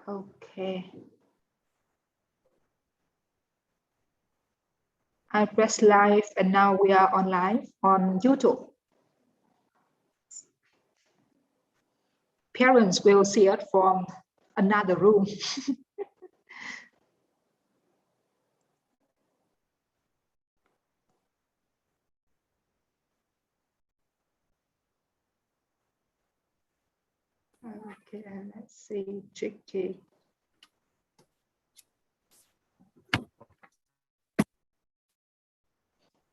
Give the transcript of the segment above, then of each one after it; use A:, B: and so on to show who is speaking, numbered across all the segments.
A: Okay. I press live and now we are on live on YouTube. Parents will see it from another room. Okay, let's see, Chicky.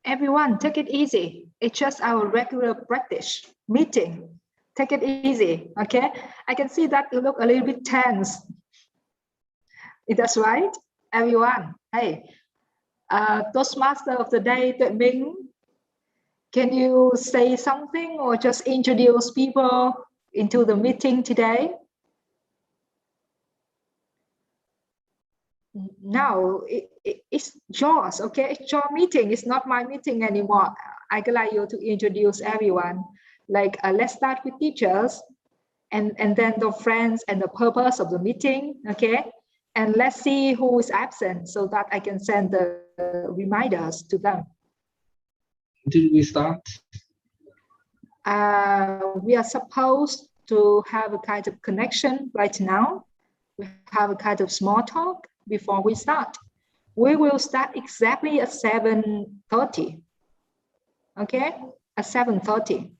A: Everyone, take it easy. It's just our regular practice meeting. Take it easy, okay? I can see that you look a little bit tense. Is that right? Everyone, hey, Toastmaster of the day, Tuệ Minh, can you say something or just introduce people into the meeting today? Now it's yours, okay? It's your meeting. It's not my meeting anymore. I'd like you to introduce everyone. Like, let's start with teachers, and then the friends and the purpose of the meeting, okay? And let's see who is absent so that I can send the reminders to them.
B: Did we start?
A: We are supposed to have a kind of connection right now. We have a kind of small talk before we start. We will start exactly at 7:30. Okay, at 7:30.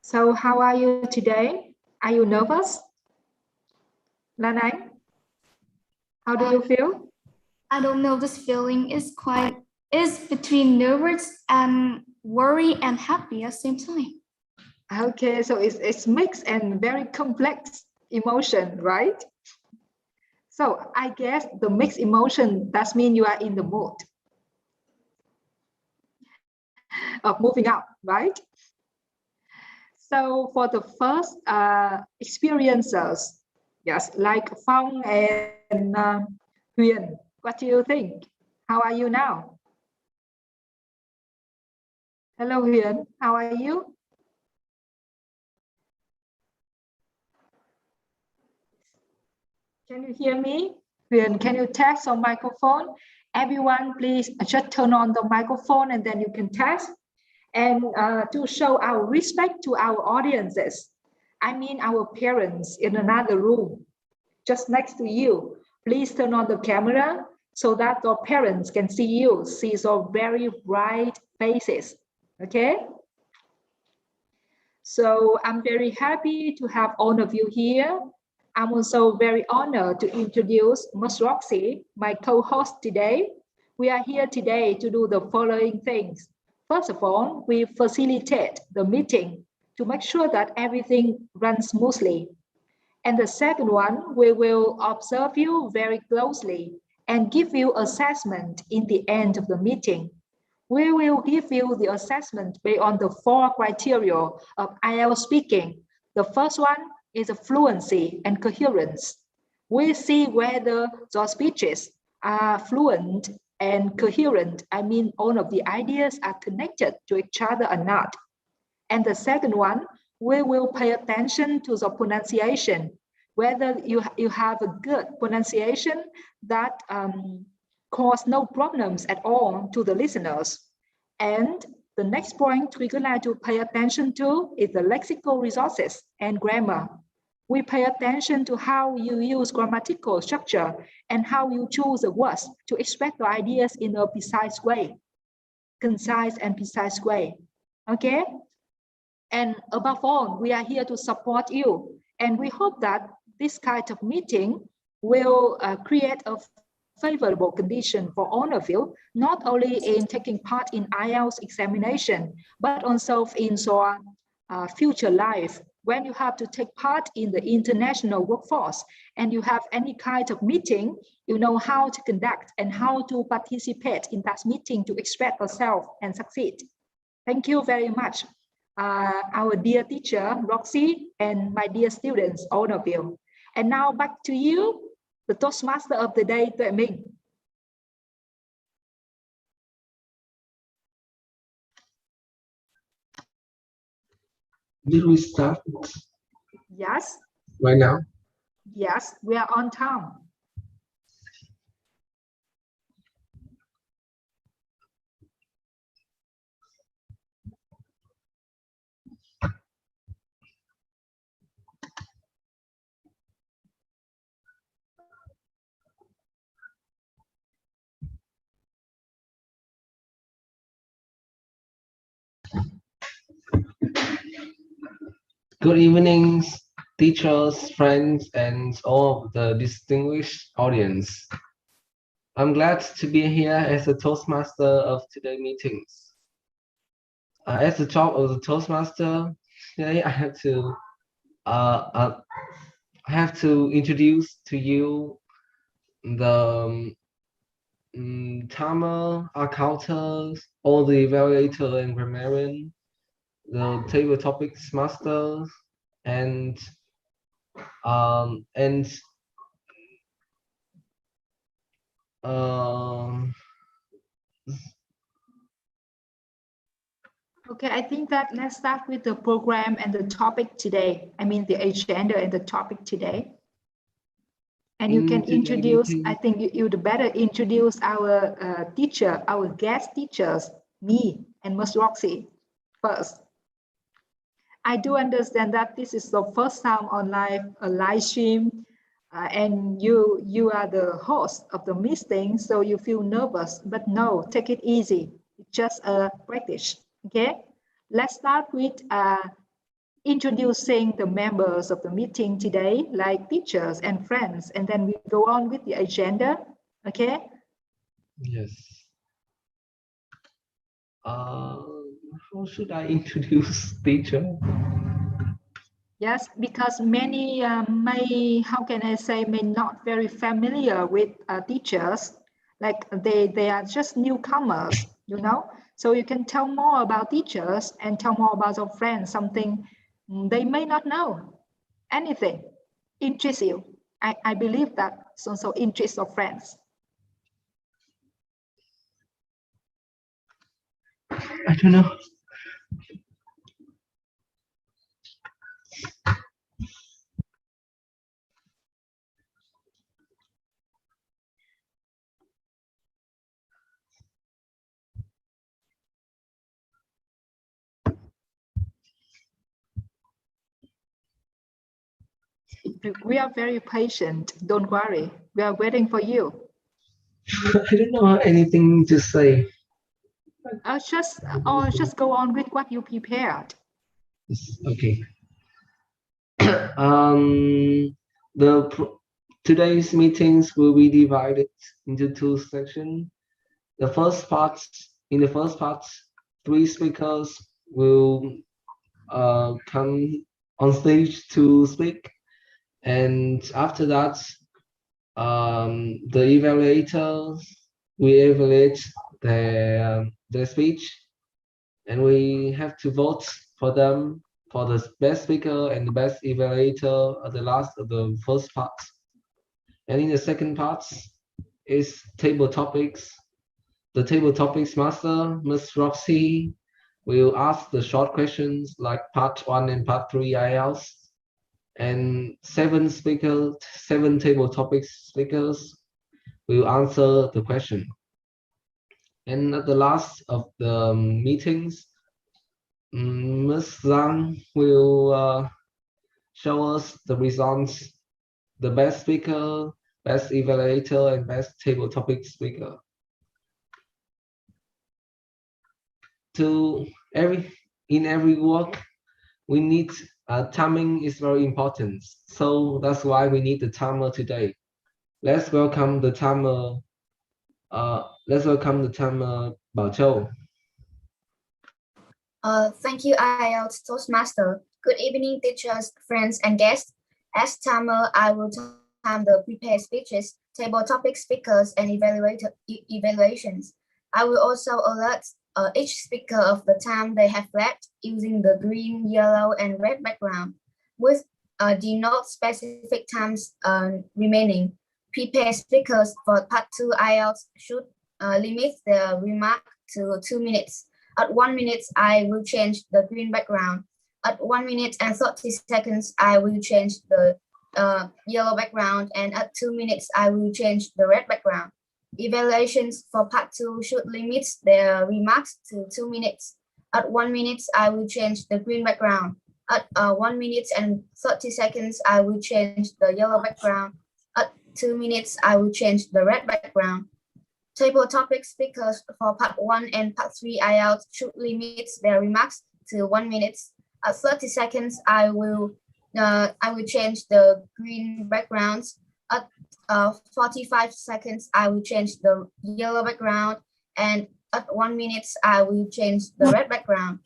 A: So how are you today? Are you nervous? Lan Anh, how do you feel?
C: I don't know, this feeling is between nervous and worry and happy at the same time.
A: Okay, so it's mixed and very complex emotion, right? So I guess the mixed emotion does mean you are in the mood of moving up, right? So for the first experiences, yes, like Phong and Huyền, what do you think? How are you now? Hello, Huyền, how are you? Can you hear me? Huyền, can you test on microphone? Everyone, please just turn on the microphone and then you can test. And to show our respect to our audiences, I mean our parents in another room, just next to you. Please turn on the camera so that your parents can see you, see your very bright faces, okay? So I'm very happy to have all of you here. I'm also very honored to introduce Ms. Roxy, my co-host today. We are here today to do the following things. First of all, we facilitate the meeting to make sure that everything runs smoothly. And the second one, we will observe you very closely and give you assessment in the end of the meeting. We will give you the assessment based on the 4 criteria of Ielts speaking. The first one is a fluency and coherence. We see whether your speeches are fluent and coherent. I mean, all of the ideas are connected to each other or not. And the second one, we will pay attention to the pronunciation, whether you have a good pronunciation that cause no problems at all to the listeners. And the next point we're going to pay attention to is the lexical resources and grammar. We pay attention to how you use grammatical structure and how you choose the words to express the ideas in a precise way, concise and precise way, okay? And above all, we are here to support you. And we hope that this kind of meeting will create a favorable condition for all of you, not only in taking part in IELTS examination, but also in your future life. When you have to take part in the international workforce and you have any kind of meeting, you know how to conduct and how to participate in that meeting to express yourself and succeed. Thank you very much. our dear teacher, Roxy, and my dear students, all of you. And now back to you, the Toastmaster of the day, Tuệ Minh.
B: Did we start
A: Yes,
B: right now?
A: yes, we are on time.
B: Good evening, teachers, friends, and all of the distinguished audience. I'm glad to be here as the Toastmaster of today's meetings. As the job of the Toastmaster, today I have to introduce to you the timer, accounters, all the evaluator and grammarian, the table topics masters, and
A: Okay, I think that let's start with the program and the topic today. I mean the agenda and the topic today. And you can introduce, I think you'd better introduce our teacher, our guest teachers, me and Ms. Roxy first. I do understand that this is the first time on live stream, and you are the host of the meeting, so you feel nervous, but no, take it easy. It's just a practice, okay? Let's start with introducing the members of the meeting today, like teachers and friends, and then we go on with the agenda, okay?
B: Yes. How should I introduce teacher?
A: Yes, because many may, how can I say, may not very familiar with teachers, like they are just newcomers, you know? So you can tell more about teachers and tell more about your friends, something they may not know, anything interests you. I believe that so interests of friends.
B: I don't know.
A: We are very patient. Don't worry. We are waiting for you.
B: I don't know anything to say.
A: Just go on with what you prepared.
B: Okay. Today's meetings will be divided into two sections. In the first part, 3 speakers will come on stage to speak, and after that, the evaluators will evaluate their speech, and we have to vote for them for the best speaker and the best evaluator at the last of the first part. And in the second part is table topics. The table topics master, Ms. Roxy, will ask the short questions like part 1 and part 3 Ielts. And 7 table topics speakers will answer the question. And at the last of the meetings, Ms. Zhang will show us the results, the best speaker, best evaluator, and best table topic speaker. In every work, we need timing is very important. So that's why we need the timer today. Let's welcome the timer. Bảo Châu.
D: Thank you, Ielts Toastmaster. Good evening, teachers, friends, and guests. As timer, I will time the prepared speeches, table topic speakers, and evaluations. I will also alert each speaker of the time they have left using the green, yellow, and red background. With denote specific times remaining. Prepared speakers for part 2 IELTS should limit their remark to 2 minutes. At 1 minute, I will change the green background. At 1 minute and 30 seconds, I will change the yellow background, and at 2 minutes, I will change the red background. Evaluations for part 2 should limit their remarks to 2 minutes. At 1 minute, I will change the green background. At 1 minute and 30 seconds, I will change the yellow background. At 2 minutes, I will change the red background. Table topic speakers for part 1 and part 3 IELTS should limit their remarks to 1 minute. At 30 seconds, I will change the green backgrounds. At 45 seconds, I will change the yellow background, and at 1 minute, I will change the red background.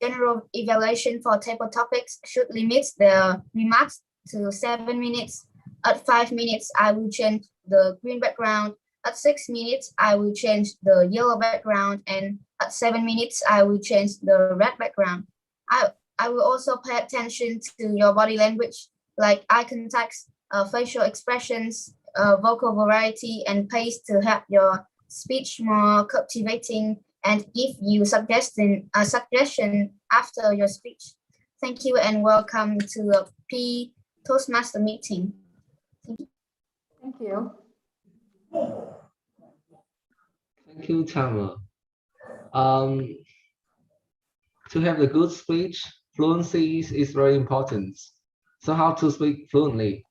D: General evaluation for table topics should limit the remarks to 7 minutes. At 5 minutes, I will change the green background. At 6 minutes, I will change the yellow background, and at 7 minutes, I will change the red background. I will also pay attention to your body language, like eye contact, facial expressions, vocal variety, and pace to help your speech more captivating and give you suggestion after your speech. Thank you and welcome to the P Toastmaster meeting.
A: Thank you.
B: Thank you, Tama. To have a good speech, fluency is very important. So how to speak fluently?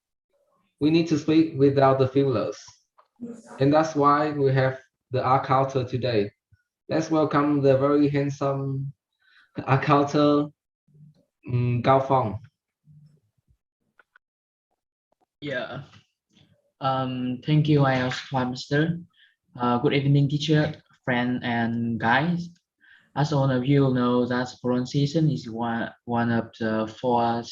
B: We need to speak without the fillers. And that's why we have the Untitled today. Let's welcome the very handsome Untitled Gao Fong.
E: Yeah. Thank you, Toastmaster. Good evening, teacher, friend, and guys. As all of you know, that pronunciation is one of the 4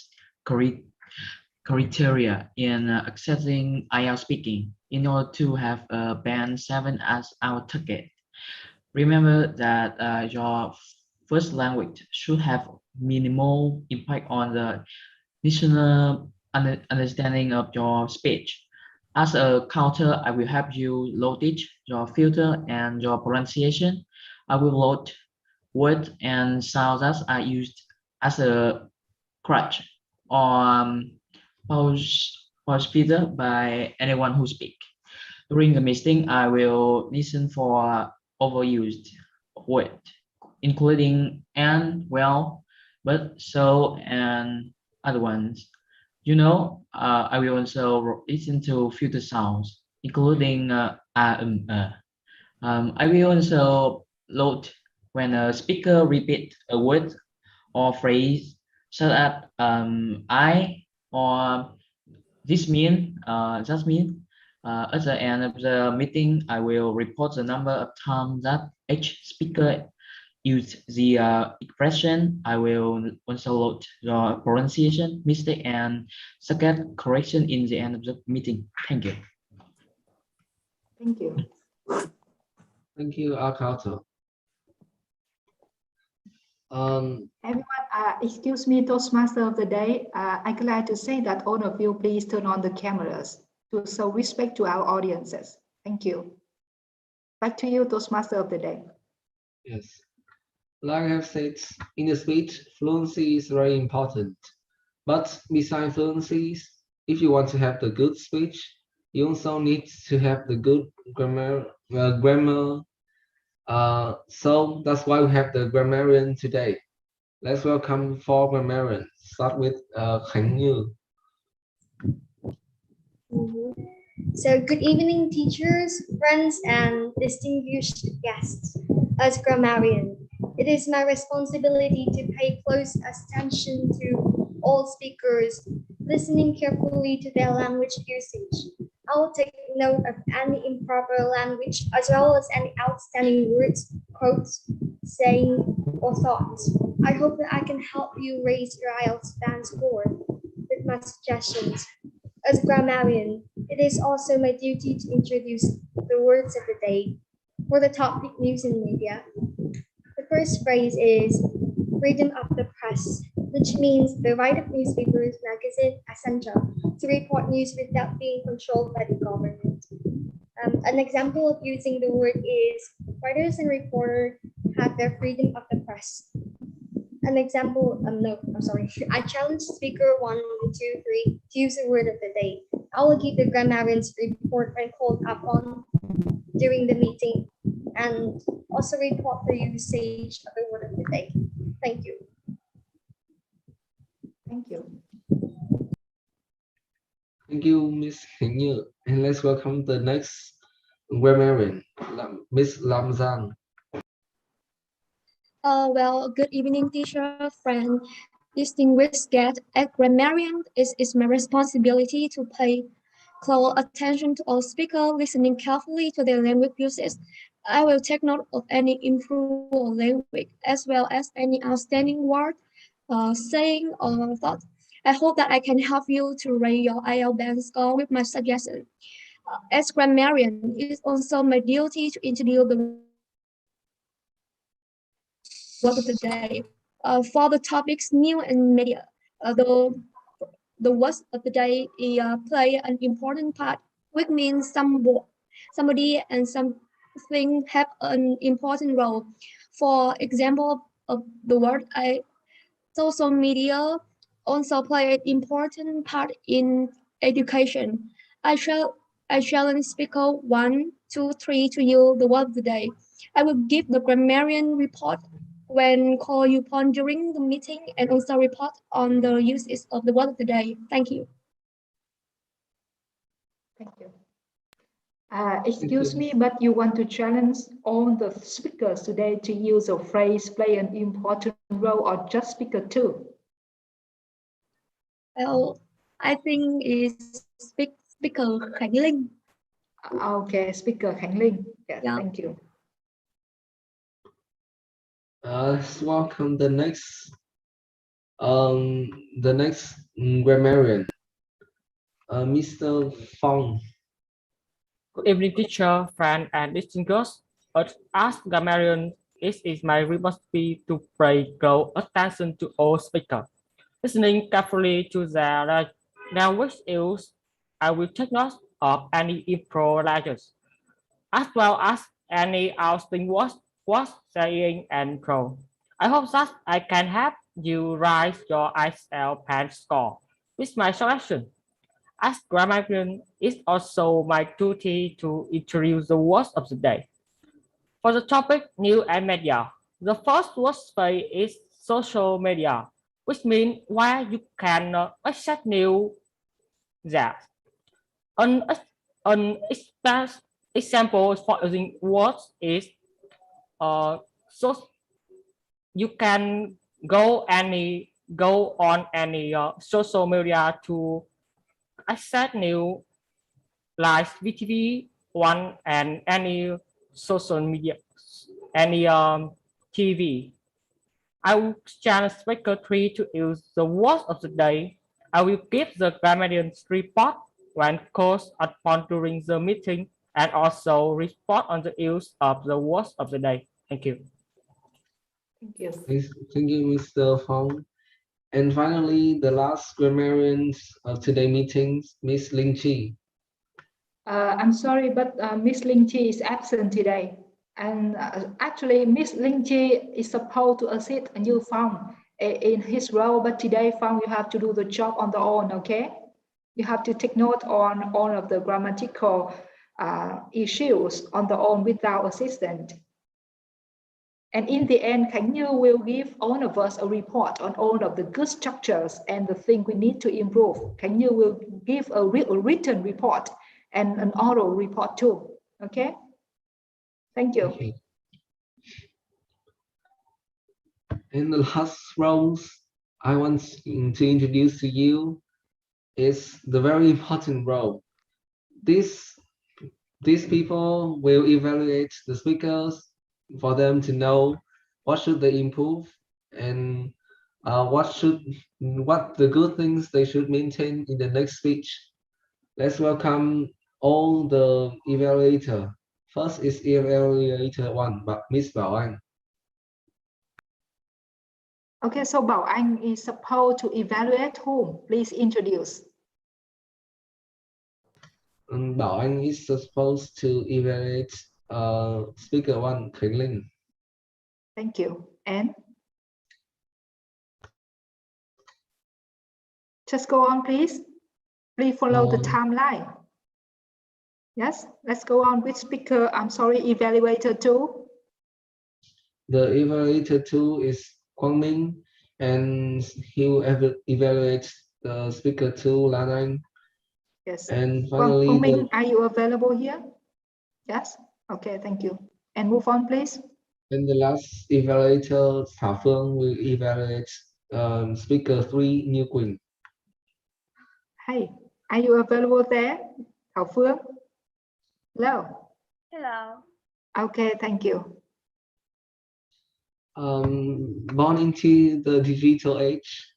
E: criteria in accessing IELTS speaking. In order to have a band 7 as our target, remember that your first language should have minimal impact on the listener understanding of your speech. As a counter, I will help you load it, your filter, and your pronunciation. I will load words and sounds that are used as a crutch or pause feeder by anyone who speaks. During the meeting, I will listen for overused words, including and, well, but, so, and other ones. I will also listen to filter sounds, including I will also load when a speaker repeats a word or phrase, such as I or this mean, just mean. At the end of the meeting, I will report the number of times that each speaker used the expression. I will also load the pronunciation mistake and second correction in the end of the meeting. Thank you.
A: Thank you.
B: Thank you, Untitled.
A: Everyone, excuse me, Toastmaster of the day. I'm glad to say that all of you please turn on the cameras to show respect to our audiences. Thank you. Back to you, Toastmaster of the day.
B: Yes. Like I have said, in the speech, fluency is very important. But besides fluency, if you want to have the good speech, you also need to have the good grammar. So that's why we have the grammarian today. Let's welcome 4 grammarians. Start with Khánh Như.
F: So good evening, teachers, friends, and distinguished guests. As grammarian, it is my responsibility to pay close attention to all speakers, listening carefully to their language usage. I will take note of any improper language as well as any outstanding words, quotes, saying, or thoughts. I hope that I can help you raise your IELTS band score with my suggestions. As grammarian, it is also my duty to introduce the words of the day for the topic news and media. first phrase is freedom of the press, which means the right of newspapers, magazines, etc. to report news without being controlled by the government. An example of using the word is writers and reporters have their freedom of the press. An example, no, I'm sorry. I challenge speaker 1, 2, 3 to use the word of the day. I will give the grammarians report when called upon during the meeting and also report the usage of the word of the day. Thank you.
A: Thank you.
B: Thank you, Miss Hình Như. And let's welcome the next grammarian, Miss Lam Zhang.
G: Well, good evening, teacher, friend, distinguished guest. As grammarian, it's my responsibility to pay close attention to all speakers, listening carefully to their language uses. I will take note of any improved language as well as any outstanding word, saying, or thought. I hope that I can help you to raise your IELTS band score with my suggestion. As grammarian, it is also my duty to introduce the word of the day. For the topics new and media, the words of the day play an important part, which means somebody and something have an important role. For example, of the word social media also play an important part in education. I challenge speaker 1, 2, 3 to use the word of the day. I will give the grammarian report when called upon during the meeting and also report on the uses of the word of the day. Thank you.
A: Thank you. Excuse me, but you want to challenge all the speakers today to use a phrase play an important role or just speaker 2?
G: Well, I think it's speaker Khánh Linh.
A: Okay, speaker Khánh Linh. Yes,
G: Yeah.
A: thank you.
B: Let's welcome the next grammarian, Mr. Fong.
H: Good evening, teacher, friend, and distinguished. As grammarian, it is my responsibility to pay close attention to all speakers. Listening carefully to their language use, I will take note of any improvisations, as well as any outstanding words saying and pro. I hope that I can help you raise your IELTS pen score with my suggestion. As grammarian, it's also my duty to introduce the words of the day. For the topic news and media, the first word phrase is social media, which means where you can access news that. An example for using words is so you can go on any social media to access news like VTV one and any social media, any TV. I will challenge speaker 3 to use the words of the day. I will give the grammarian's report when called upon during the meeting and also report on the use of the words of the day. Thank you.
A: Thank you.
B: Thank you, Mr. Fong. And finally, the last grammarian of today's meetings, Miss Ling Chi.
A: I'm sorry, but Miss Ling Chi is absent today. And actually, Miss Ling Chi is supposed to assist you Fong in his role, but today, Fong, you have to do the job on the own, okay? You have to take note on all of the grammatical issues on the own without assistant. And in the end, Khánh Như will give all of us a report on all of the good structures and the thing we need to improve. Khánh Như will give a written report and an oral report too, okay? Thank you.
B: Okay. And the last roles I want to introduce to you is the very important role. These people will evaluate the speakers for them to know what should they improve and what the good things they should maintain in the next speech. Let's welcome all the evaluator. First is evaluator 1, Miss Bảo Anh.
A: Okay, so Bảo Anh is supposed to evaluate whom? Please introduce.
B: Bảo Anh is supposed to evaluate speaker one, Khánh Linh.
A: Thank you. And just go on, please. Please follow the timeline. Yes, let's go on with speaker. I'm sorry, evaluator two.
B: The evaluator two is Quang Minh, and he will evaluate the speaker two, Lan Anh.
A: Yes.
B: And
A: Quang
B: finally,
A: Minh, are you available here? Yes. Okay, thank you. And move on, please.
B: and the last evaluator, Thảo Phương, will evaluate speaker three, Như Quỳnh.
A: Hey, are you available there, Thảo Phương? Hello.
I: Hello.
A: Okay, thank you.
B: Born into the digital age,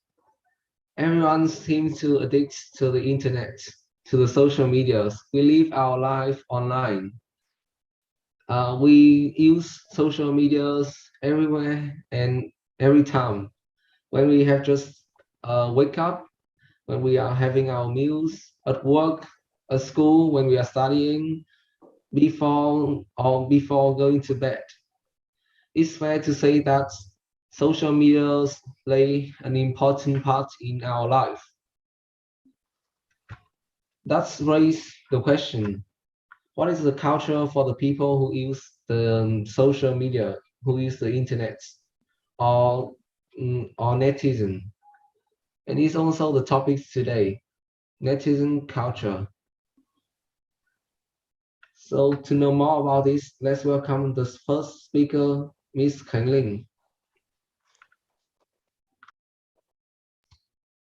B: everyone seems to addict to the internet, to the social medias. We live our life online. We use social medias everywhere and every time. When we have just wake up, when we are having our meals, at work, at school, when we are studying, before going to bed. It's fair to say that social media play an important part in our life. That's raised the question, what is the culture for the people who use the social media, who use the internet, or netizen? And it's also the topic today, netizen culture. So to know more about this, let's welcome the first speaker, Miss Khánh Linh.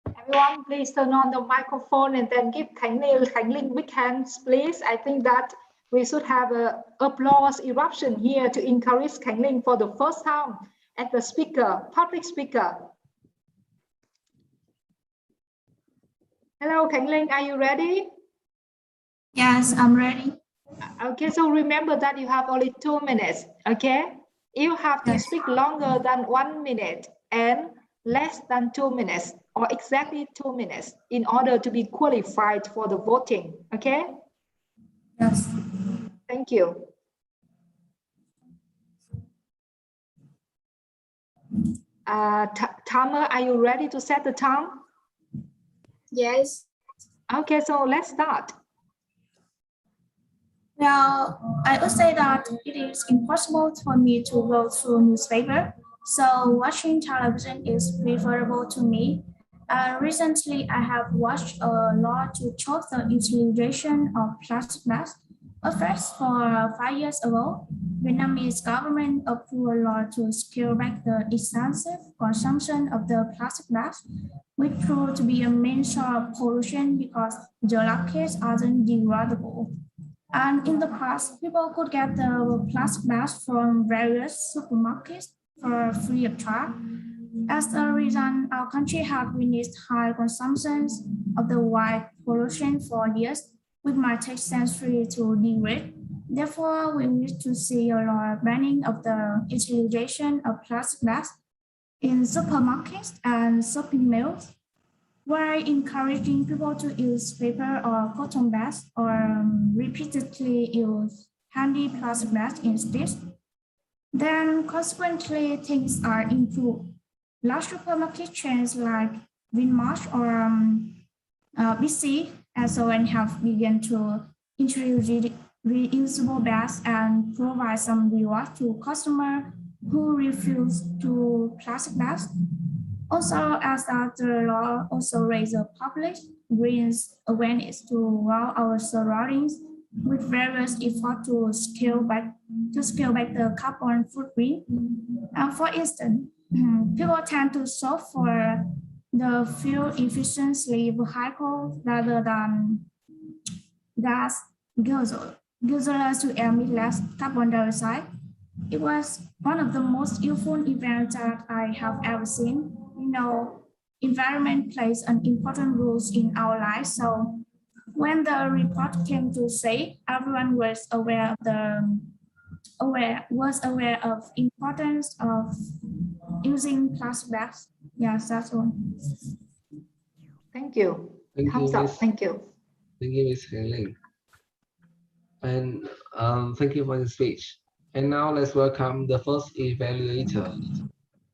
A: Everyone, please turn on the microphone and then give Khánh Linh big hands, please. I think that we should have a applause eruption here to encourage Khánh Linh for the first time as the speaker, public speaker. Hello, Khánh Linh, are you ready?
C: Yes, I'm ready.
A: Okay, so remember that you have only 2 minutes, okay? You have to
C: Yes.
A: speak longer than 1 minute and less than 2 minutes or exactly 2 minutes in order to be qualified for the voting, okay?
C: Yes.
A: Thank you. Tamer, are you ready to set the time?
D: Yes.
A: Okay, so let's start.
I: Well, I would say that it is impossible for me to go through newspaper, so watching television is preferable to me. Recently, I have watched a law to stop the utilization of plastic bags. First, for 5 years ago, Vietnamese government approved a law to scale back the extensive consumption of the plastic bags, which proved to be a main source of pollution because the packets aren't degradable. And in the past, people could get the plastic bags from various supermarkets for free of charge. As a result, our country has witnessed high consumptions of the white pollution for years, which might take centuries to degrade. Therefore, we need to see a law banning of the utilization of plastic bags in supermarkets and shopping malls, while encouraging people to use paper or cotton bags or repeatedly use handy plastic bags instead. Then consequently, things are improved. Large supermarket chains like Winmart or BC also have begun to introduce reusable bags and provide some reward to customers who refuse to plastic bags. Also, as that the law also raises public awareness to our surroundings with various efforts to scale back the carbon footprint. For instance, people tend to shop for the fuel efficiency vehicle rather than gas guzzlers to emit less carbon dioxide. It was one of the most useful events that I have ever seen. You know, environment plays an important role in our lives. So when the report came to say everyone was aware of importance of using plastic bags, Yes, that's all.
A: Thank you.
B: Thank you,
A: Thumbs up.
B: Miss.
A: Thank you.
B: Thank you, Miss Helen. And thank you for the speech. And now let's welcome the first evaluator,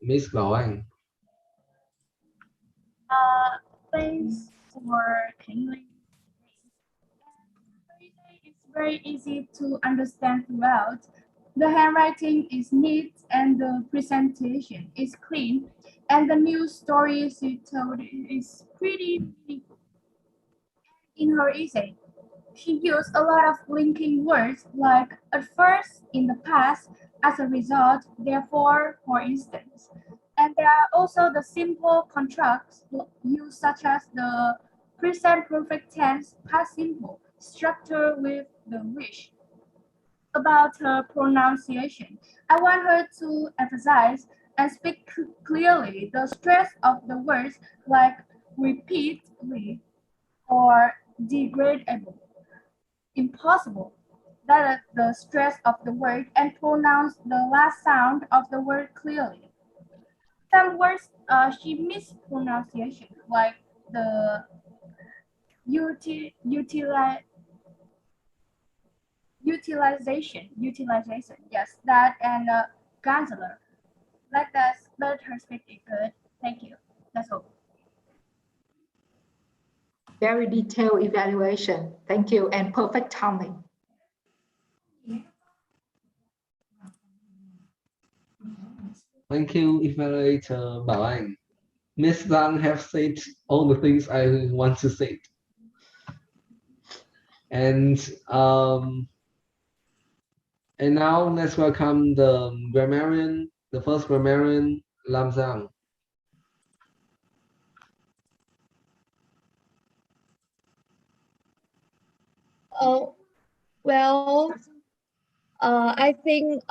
B: Miss Bảo Anh.
I: Thanks for kindly. It's very easy to understand throughout. The handwriting is neat and the presentation is clean, and the news story she told is pretty meaningful. In her essay, she used a lot of linking words like at first, in the past, as a result, therefore, for instance. And there are also the simple contracts used such as the present perfect tense past simple structure with the wish. About her pronunciation, I want her to emphasize and speak clearly the stress of the words like repeatedly or degradable, impossible, that the stress of the word and pronounce the last sound of the word clearly. Some words she mispronunciation, like the utilization, yes, that and Ganzeler. Let her speak it good. Thank you. That's all.
A: Very detailed evaluation. Thank you, and perfect timing.
B: Thank you, evaluator Bảo Anh. Miss Zhang have said all the things I want to say. And now let's welcome the grammarian, the first grammarian, Lam Zhang.
G: Oh, well, I think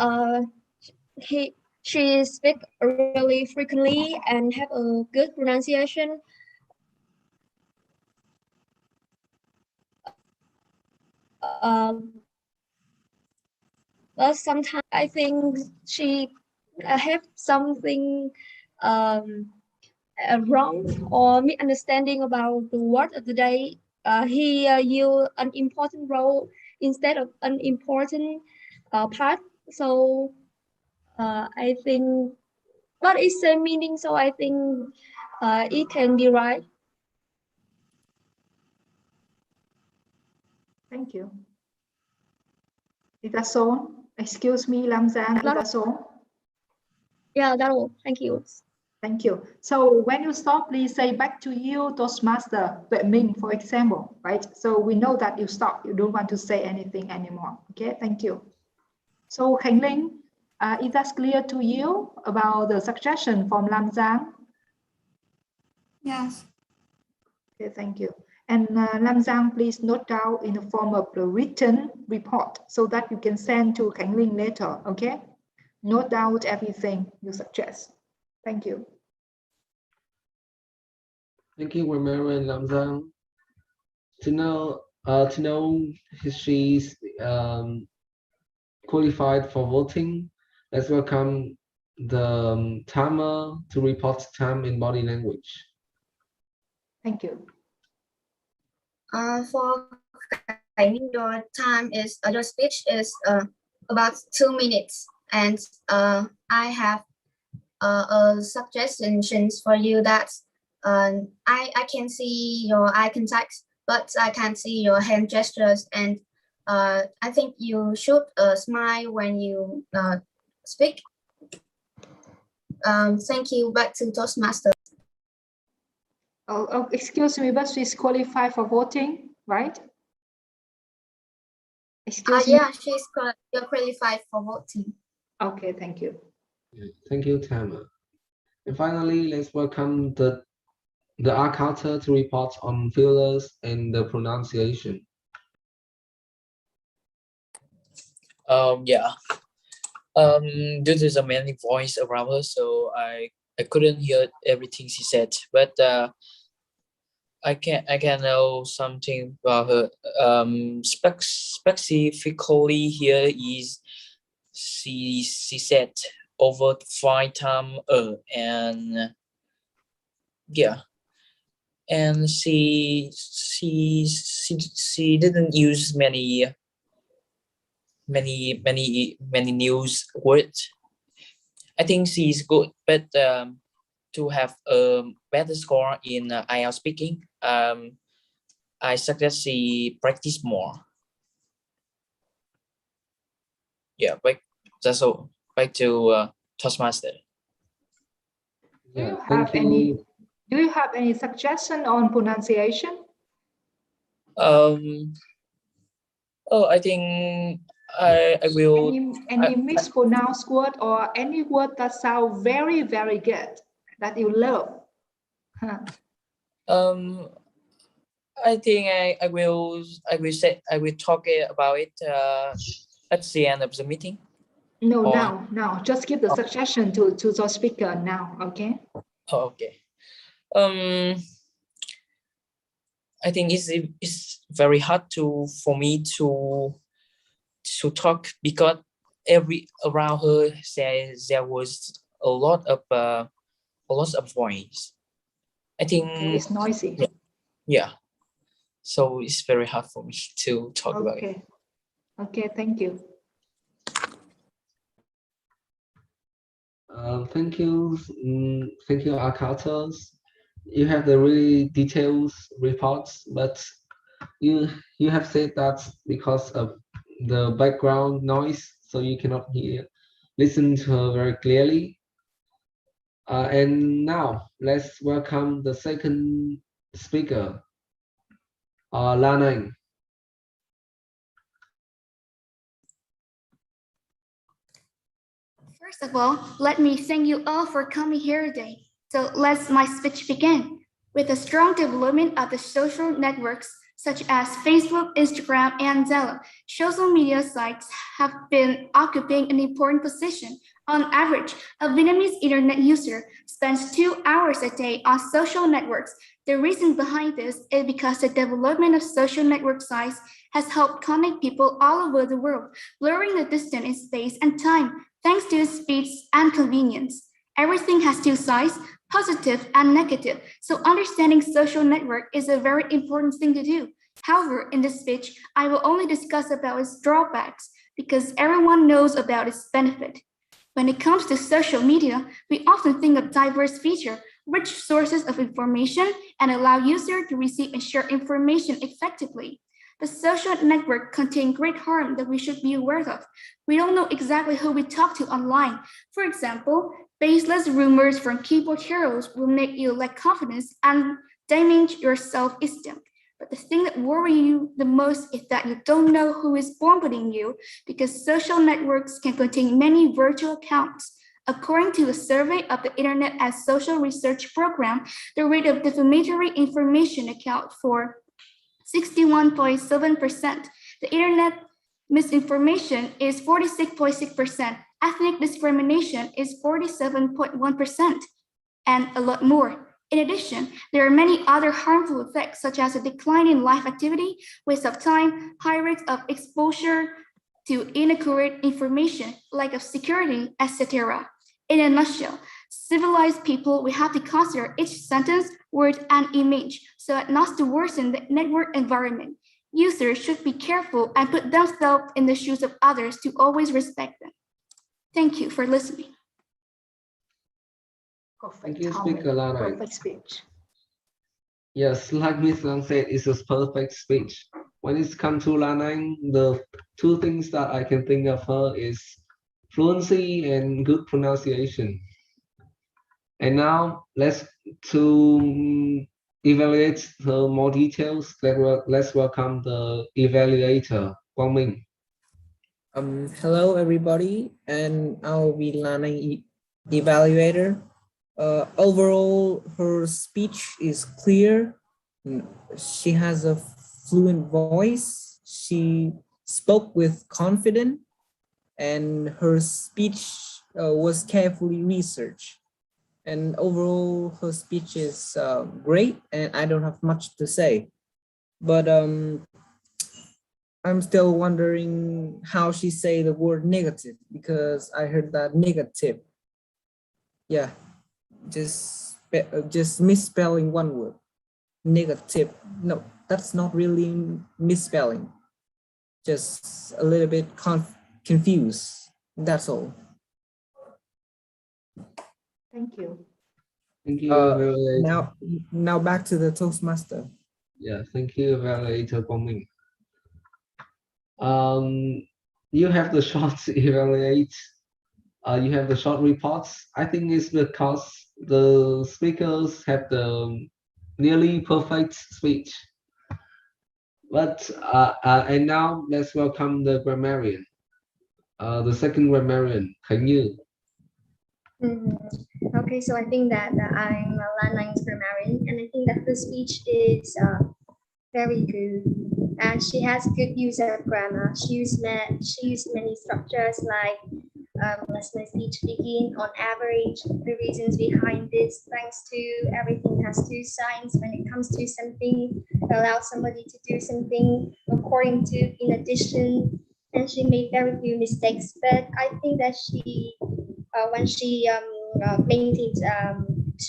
G: she speak really frequently and have a good pronunciation. But sometimes I think she have something wrong or misunderstanding about the word of the day. He use an important role instead of an important part. So I think, but it's same meaning. So I think it can be right.
A: Thank you. Is that so? Excuse me, Lam Zhang, is that so?
G: Yeah, that's all. Thank you.
A: Thank you. So when you stop, please say back to you, Toastmaster, Ming, for example, right? So we know that you stop, you don't want to say anything anymore. Okay, thank you. So Khánh Linh, is that clear to you about the suggestion from Lam Zhang?
I: Yes.
A: Okay, thank you. And Lam Zhang, please note down in the form of the written report so that you can send to Khánh Linh later, okay? Note down everything you suggest. Thank you.
B: Thank you, grammarian Lam Zhang. To know if she's qualified for voting, let's welcome the timer to report time in body language.
A: Thank you.
D: For your time is your speech is about 2 minutes, and I have suggestions for you that I can see your eye contact, but I can't see your hand gestures, and I think you should smile when you speak. Thank you. Back to Toastmaster.
A: Oh, excuse me, but she's qualified for voting, right? Excuse me.
D: Yeah, you're qualified for voting.
A: Okay, thank you.
B: Thank you, Tama. And finally, let's welcome the art counter to report on fillers and the pronunciation.
J: Yeah. Due to the many voice around her, so I couldn't hear everything she said, but I can know something about her. Specifically here is she said over 5 times and yeah, and she didn't use many news words. I think she's good, but to have a better score in IELTS speaking, I suggest she practice more. Yeah, that's all. Back to Toastmaster.
B: Yeah, thank you.
A: Do you have any suggestion on pronunciation?
J: I think I will.
A: Any mispronounced word or any word that sound very, very good that you love?
J: I think I will talk about it at the end of the meeting.
A: No, now, just give the suggestion to the speaker now, okay?
J: Oh, okay. I think it's very hard for me to talk because around her there was a lot of voice. I think
A: It's noisy.
J: Yeah. So it's very hard for me to talk about it.
A: Okay, thank you.
B: Thank you, Arcatos. You have the really detailed reports, but you have said that because of the background noise, so you cannot listen to her very clearly. And now let's welcome the second speaker, Lanang.
C: First of all, let me thank you all for coming here today. So let my speech begin. With the strong development of the social networks such as Facebook, Instagram, and Zello, social media sites have been occupying an important position. On average, a Vietnamese internet user spends 2 hours a day on social networks. The reason behind this is because the development of social network sites has helped connect people all over the world, blurring the distance in space and time. Thanks to its speed and convenience, everything has two sides, positive and negative, so understanding social network is a very important thing to do. However, in this speech, I will only discuss about its drawbacks because everyone knows about its benefit. When it comes to social media, we often think of diverse features, rich sources of information, and allow users to receive and share information effectively. The social network contains great harm that we should be aware of. We don't know exactly who we talk to online. For example, baseless rumors from keyboard heroes will make you lack confidence and damage your self-esteem. But the thing that worries you the most is that you don't know who is bombarditing you because social networks can contain many virtual accounts. According to a survey of the Internet and Social Research Program, the rate of defamatory information accounts for 61.7%. The internet misinformation is 46.6%. Ethnic discrimination is 47.1%, and a lot more. In addition, there are many other harmful effects such as a decline in life activity, waste of time, high rates of exposure to inaccurate information, lack of security, etc. In a nutshell, civilized people will have to consider each sentence, word, and image so as not to worsen the network environment. Users should be careful and put themselves in the shoes of others to always respect them. Thank you for listening.
B: Thank you, Speaker Lanang.
A: Perfect speech.
B: Yes, like Ms. Lang said, it's a perfect speech. When it comes to Lanang, the two things that I can think of her is fluency and good pronunciation. And now let's evaluate the more details. Let's welcome the evaluator, Quang Minh.
K: Hello everybody, and I'll be learning evaluator. Overall, her speech is clear. She has a fluent voice. She spoke with confidence, and her speech was carefully researched. And overall, her speech is great, and I don't have much to say. But I'm still wondering how she say the word negative, because I heard that negative. Yeah, just just misspelling one word. Negative. No, that's not really misspelling. Just a little bit confused. That's all.
A: Thank you.
B: Thank you, Evaluator.
K: Now back to the Toastmaster.
B: Yeah, thank you, Evaluator Guangming. You have the short evaluate. You have the short reports. I think it's because the speakers have the nearly perfect speech. But and now let's welcome the grammarian. The second grammarian, Khánh Như.
F: Okay, so I think that I'm a Lanang's grammarian, and I think that the speech is very good, and she has good use of grammar. She used many structures like let's my speech begin on average, the reasons behind this, thanks to, everything has two signs when it comes to something, allow somebody to do something, according to, in addition, and she made very few mistakes. But I think that she, when she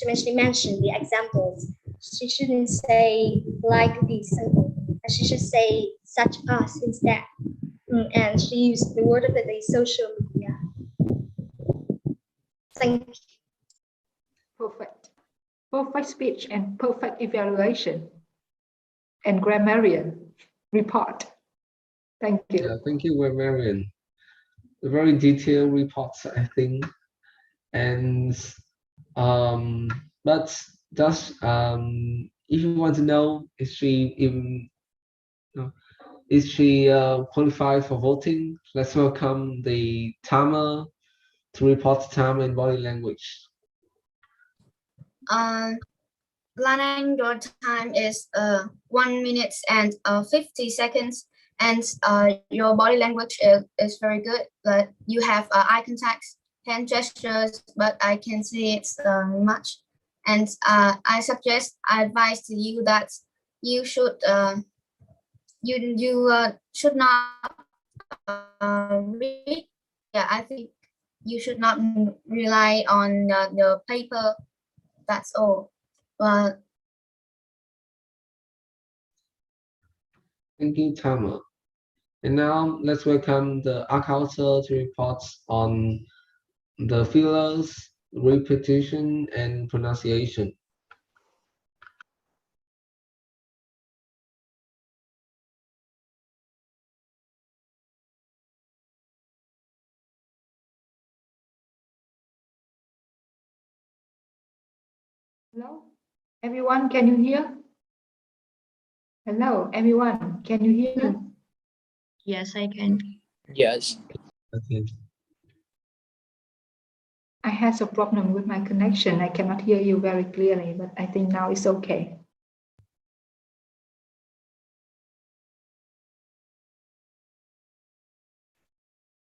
F: when she mentioned the examples, she shouldn't say like this, she should say such as instead. And she used the word of the day, social media. Thank you.
A: Perfect. Perfect speech and perfect evaluation and grammarian report. Thank you.
B: Yeah, thank you, grammarian. A very detailed reports, I think. And but just if you want to know, is she even qualified for voting? Let's welcome the timer to report time and body language.
D: Lanang, your time is 1 minute and 50 seconds, and your body language is very good. But you have eye contact, hand gestures, but I can see it's much. And I advise to you that you should should not read. Yeah, I think you should not rely on the paper. That's all.
B: Thank you, Tama. And now let's welcome the Archautor to report on the fillers, repetition, and pronunciation.
A: Hello, everyone, can you hear? Hello, everyone, can you hear me?
F: Yes, I can.
J: Yes.
B: Okay.
A: I had a problem with my connection. I cannot hear you very clearly, but I think now it's okay.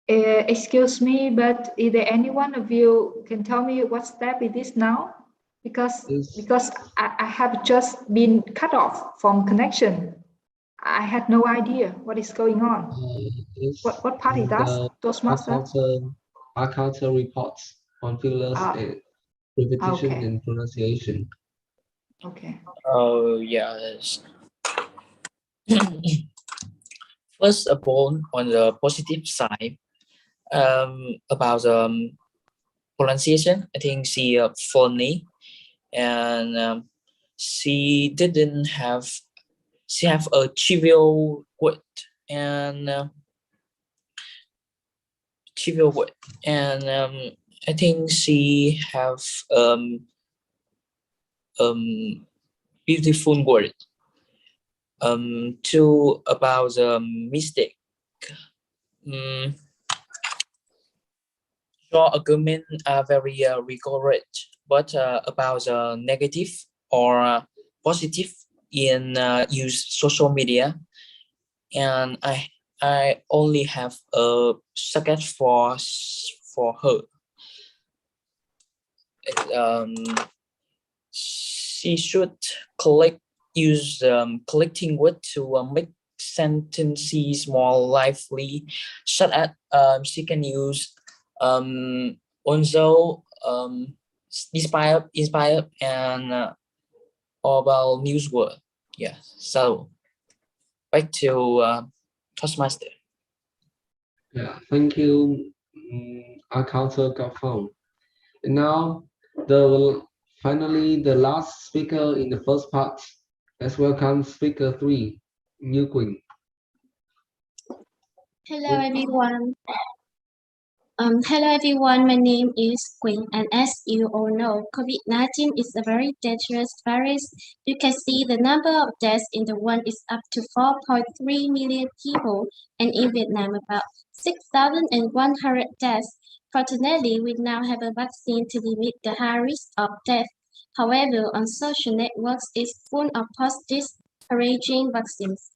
A: Excuse me, but is there any one of you can tell me what step it is now? Because I have just been cut off from connection. I had no idea what is going on. What part is that? Toastmaster?
B: Archautor reports on fillers, and repetition,
A: okay.
B: and pronunciation.
A: Okay.
J: Oh, yes. First of all, on the positive side, about pronunciation, I think she funny, and she have a trivial word and I think she have beautiful word. To about the mistake. Your argument are very rigorous, but about the negative or positive in use social media, and I only have a second for her. She should use collecting word to make sentences more lively, such as she can use also inspire and all about news world. Yeah. So back to Toastmaster.
B: Yeah, thank you, our counter got phone. And now, finally the last speaker in the first part. Let's welcome speaker 3, New Queen.
L: Hello everyone. Hello everyone. My name is Queen, and as you all know, COVID-19 is a very dangerous virus. You can see the number of deaths in the world is up to 4.3 million people, and in Vietnam about 6,100 deaths. Fortunately, we now have a vaccine to limit the high risk of death. However, on social networks, it's full of posts discouraging vaccines.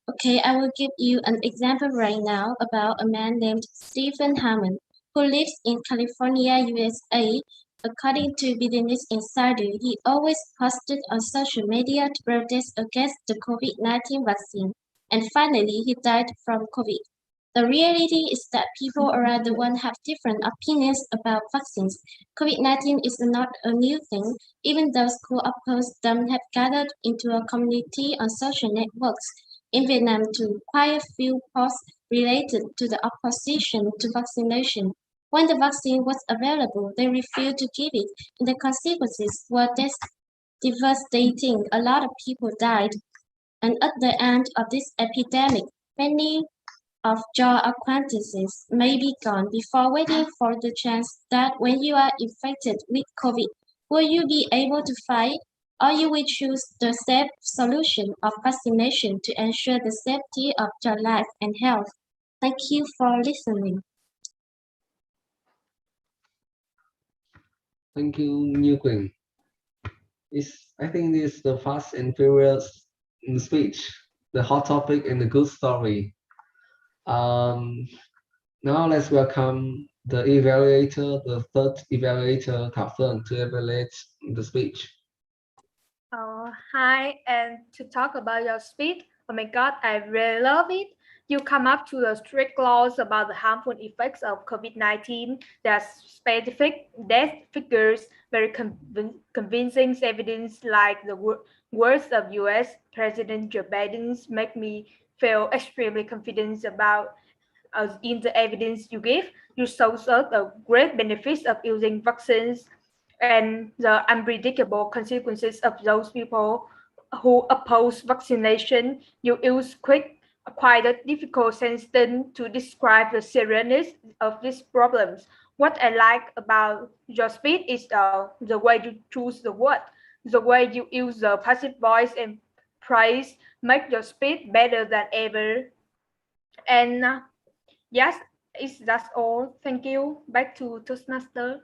L: Okay, I will give you an example right now about a man named Stephen Hammond who lives in California, USA. According to Business Insider, he always posted on social media to protest against the COVID-19 vaccine, and finally he died from COVID. The reality is that people around the world have different opinions about vaccines. COVID-19 is not a new thing. Even those who oppose them have gathered into a community on social networks. In Vietnam, too, quite a few posts related to the opposition to vaccination. When the vaccine was available, they refused to give it, and the consequences were devastating. A lot of people died. And at the end of this epidemic, many of your acquaintances may be gone before waiting for the chance that when you are infected with COVID, will you be able to fight, or you will choose the safe solution of vaccination to ensure the safety of your life and health. Thank you for listening.
B: Thank you, New Queen. I think this is the fast and furious speech, the hot topic and the good story. Now let's welcome the evaluator, the third evaluator, Catherine, to evaluate the speech.
M: Hi, and to talk about your speech. Oh my God, I really love it. You come up to the strict laws about the harmful effects of COVID-19. There's specific death figures, very convincing evidence, like the words of U.S. President Joe Biden make me feel extremely confident about in the evidence you give. You show us the great benefits of using vaccines and the unpredictable consequences of those people who oppose vaccination. You use quite a difficult sentence to describe the seriousness of these problems. What I like about your speech is the way you choose the word, the way you use the passive voice and praise make your speech better than ever. And yes, that's all. Thank you. Back to Toastmaster.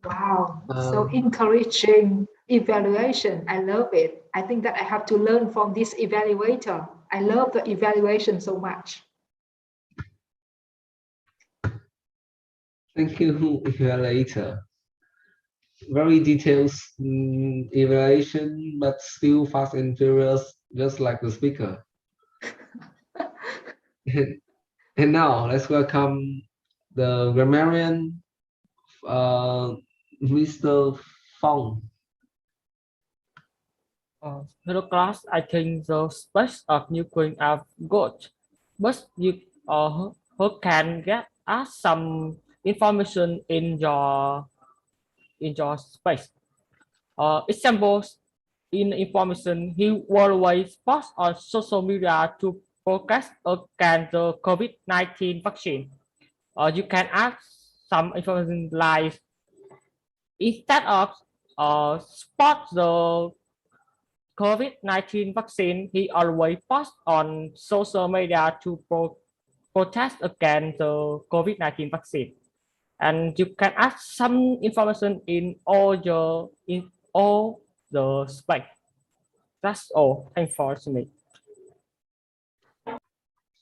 A: Wow, so encouraging evaluation. I love it. I think that I have to learn from this evaluator. I love the evaluation so much.
B: Thank you, evaluator. Very detailed evaluation, but still fast and furious, just like the speaker. And now let's welcome the grammarian, Mr. Fong.
H: Hello class, I think the specs of New Queen are good, but you who can get us some information in your space. Examples in information he always posts on social media to broadcast against the COVID-19 vaccine. You can add some information like instead of spot the COVID-19 vaccine, he always posts on social media to protest against the COVID-19 vaccine. And you can add some information in all the space. That's all. Thanks for listening.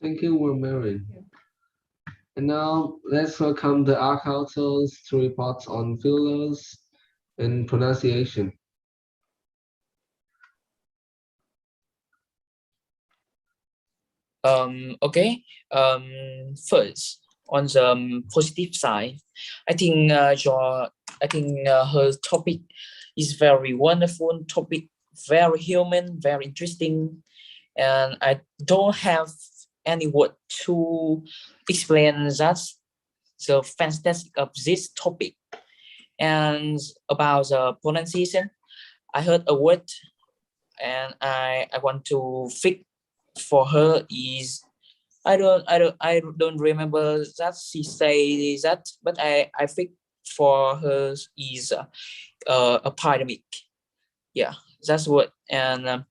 B: Thank you, Rosemary. And now let's welcome the architects to report on fillers and pronunciation.
J: Okay. First, on the positive side. I think her topic is very wonderful topic, very human, very interesting, and I don't have any word to explain that's the fantastic of this topic. And about the pronunciation, I heard a word and I want to fix for her is I don't remember that she say that, but I fix for her is a pandemic. Yeah, that's what. And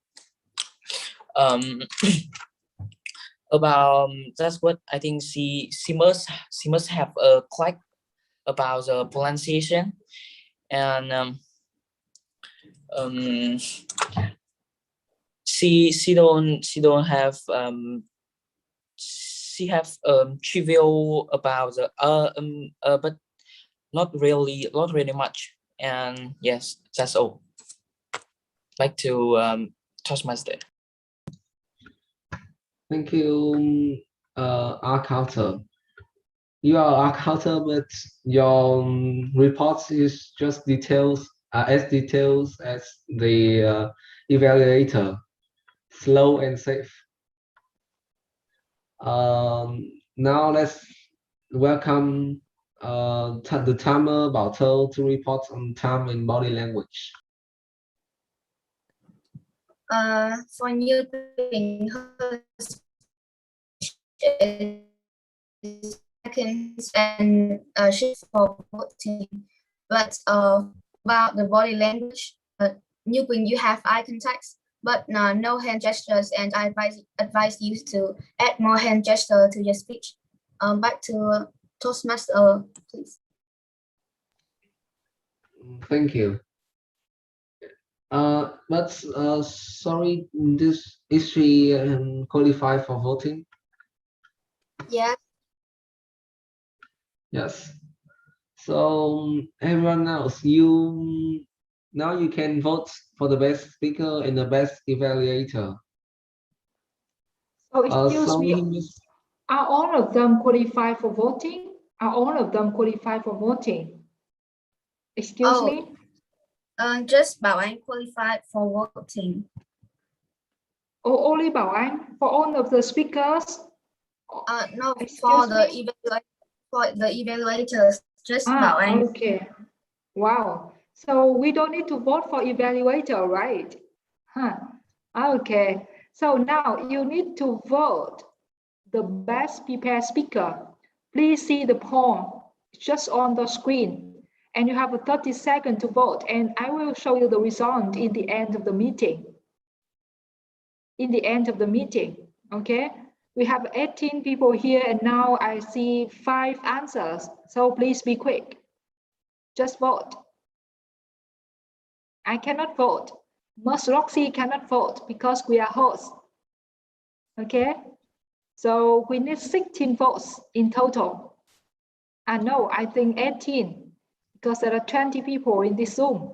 J: about that's what I think she must have a click about the pronunciation. And she don't have she have trivial about the but not really much. And yes, that's all. Back to Toastmaster.
B: Thank you, Arcouter. You are Arcouter, but your report is just details, as details as the evaluator, slow and safe. Now let's welcome the timer Bảo Thơ to report on time and body language.
D: For Như Quỳnh, seconds and shift for voting. But about the body language, Như Quỳnh, you have eye contacts, but no hand gestures, and I advise you to add more hand gesture to your speech. Back to Toastmaster, please.
B: Thank you. But sorry, is she qualified for voting?
D: Yeah.
B: Yes. So everyone else, now you can vote for the best speaker and the best evaluator.
A: So excuse me, are all of them qualified for voting? Are all of them qualified for voting? Excuse me?
D: Just Bảo Anh qualified for voting.
A: Oh, only Bảo Anh? For all of the speakers?
D: No, for the evaluators, just Bảo Anh.
A: Okay. Wow. So we don't need to vote for evaluator, right? Okay. So now you need to vote the best prepared speaker. Please see the poll just on the screen. And you have 30 seconds to vote. And I will show you the result in the end of the meeting. In the end of the meeting, okay? We have 18 people here and now I see 5 answers. So please be quick. Just vote. I cannot vote. Ms. Roxy cannot vote because we are hosts. Okay? So we need 16 votes in total. No, I think 18 because there are 20 people in this Zoom.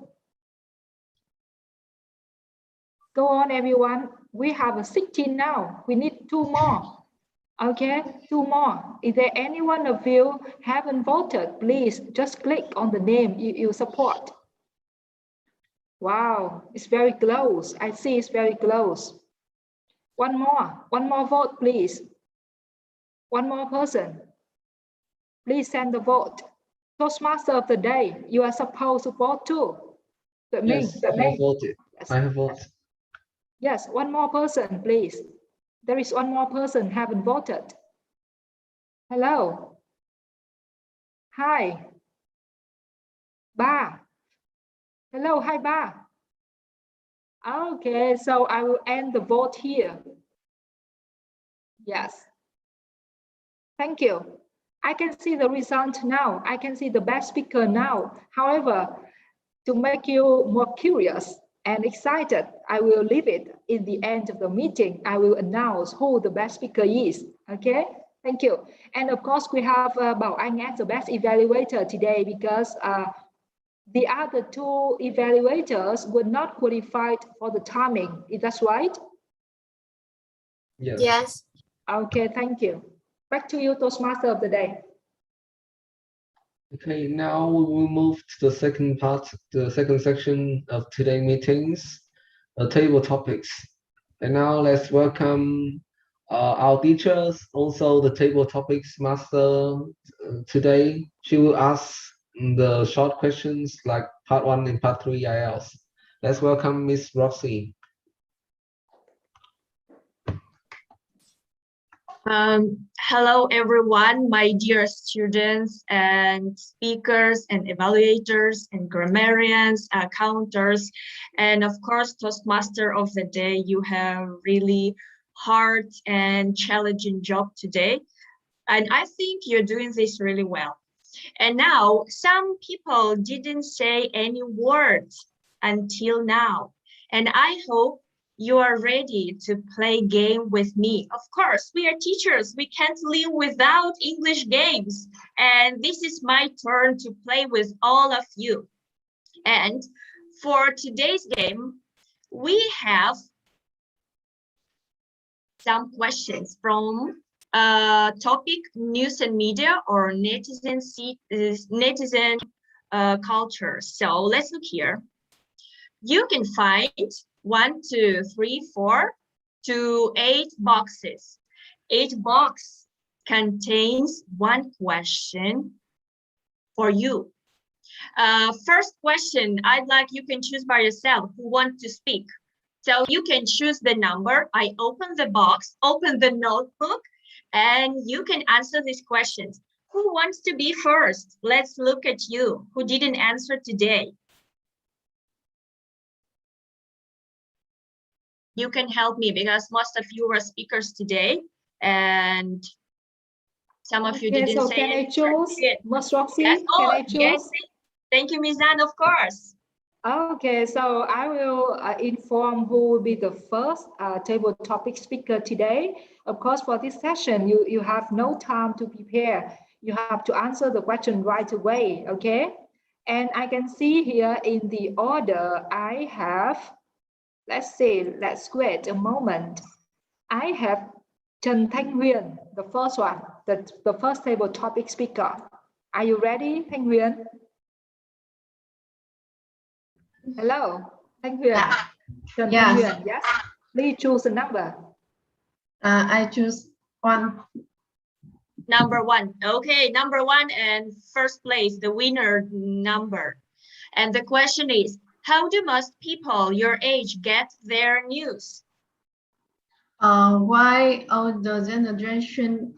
A: Go on, everyone. We have 16 now. We need 2 more. Okay, 2 more. Is there any one of you haven't voted? Please just click on the name you support. Wow, it's very close. I see it's very close. One more vote, please. One more person. Please send the vote. Toastmaster of the day, you are supposed to vote too.
B: Yes, I have voted. Yes. I have voted.
A: Yes, one more person, please. There is one more person haven't voted. Hello. Hi. Ba. Hello, hi Ba. Okay, so I will end the vote here. Yes. Thank you. I can see the result now. I can see the best speaker now. However, to make you more curious and excited, I will leave it in the end of the meeting. I will announce who the best speaker is. Okay, thank you. And of course, we have Bảo Anh as the best evaluator today because the other 2 evaluators were not qualified for the timing. Is that right?
B: Yes.
D: Yes.
A: Okay, thank you. Back to you, Toastmaster of the day.
B: Okay, now we will move to the second part, the second section of today's meetings, table topics. And now let's welcome our teachers, also the table topics master today. She will ask the short questions like part 1 and part 3 IELTS. Let's welcome Miss Roxy.
N: Hello, everyone, my dear students and speakers and evaluators and grammarians, counters, and of course, Toastmaster of the day. You have really hard and challenging job today. And I think you're doing this really well. And now some people didn't say any words until now. And I hope you are ready to play game with me. Of course, we are teachers. We can't live without English games. And this is my turn to play with all of you. And for today's game, we have some questions from topic news and media or netizen culture. So let's look here. You can find 1, 2, 3, 4 to 8 boxes. 8 box contains 1 question for you. First question, I'd like you can choose by yourself who wants to speak. So you can choose the number. I open the box, open the notebook, and you can answer these questions. Who wants to be first? Let's look at you. Who didn't answer today? You can help me because most of you were speakers today and some of you didn't
A: so
N: say
A: can I choose? Ms. Roxy,
N: yes.
A: can I choose?
N: Yes. Thank you, Ms. Anne, of course.
A: Okay, so I will inform who will be the first table topic speaker today. Of course, for this session, you have no time to prepare. You have to answer the question right away, okay? And I can see here in the order I have, let's wait a moment. I have Trần Thanh Huyền, the first one, the first table topic speaker. Are you ready, Thanh Huyền? Hello, Thanh Huyền. Trần Thanh Huyền, yes. Please choose a number.
O: I choose 1.
N: Number 1. Okay, number 1 and first place, the winner number. And the question is, how do most people your age get their news?
O: Why older generation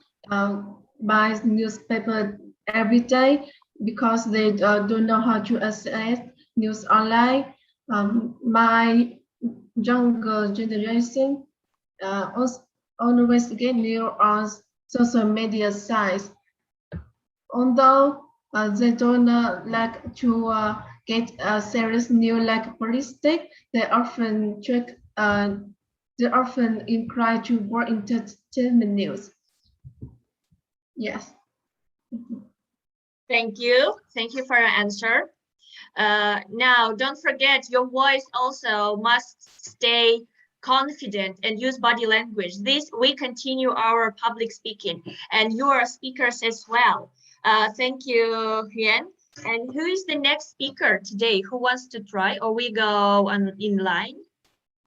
O: buys newspaper every day? Because they don't know how to access news online. My younger generation always get news on social media sites. Although they don't like to get serious news like politics, they often check. They often incline to more entertainment news. Yes.
N: Thank you. Thank you for your answer. Now, don't forget your voice also must stay confident and use body language. This we continue our public speaking and you are speakers as well. Thank you, Hien. And who is the next speaker today? Who wants to try or we go on in line?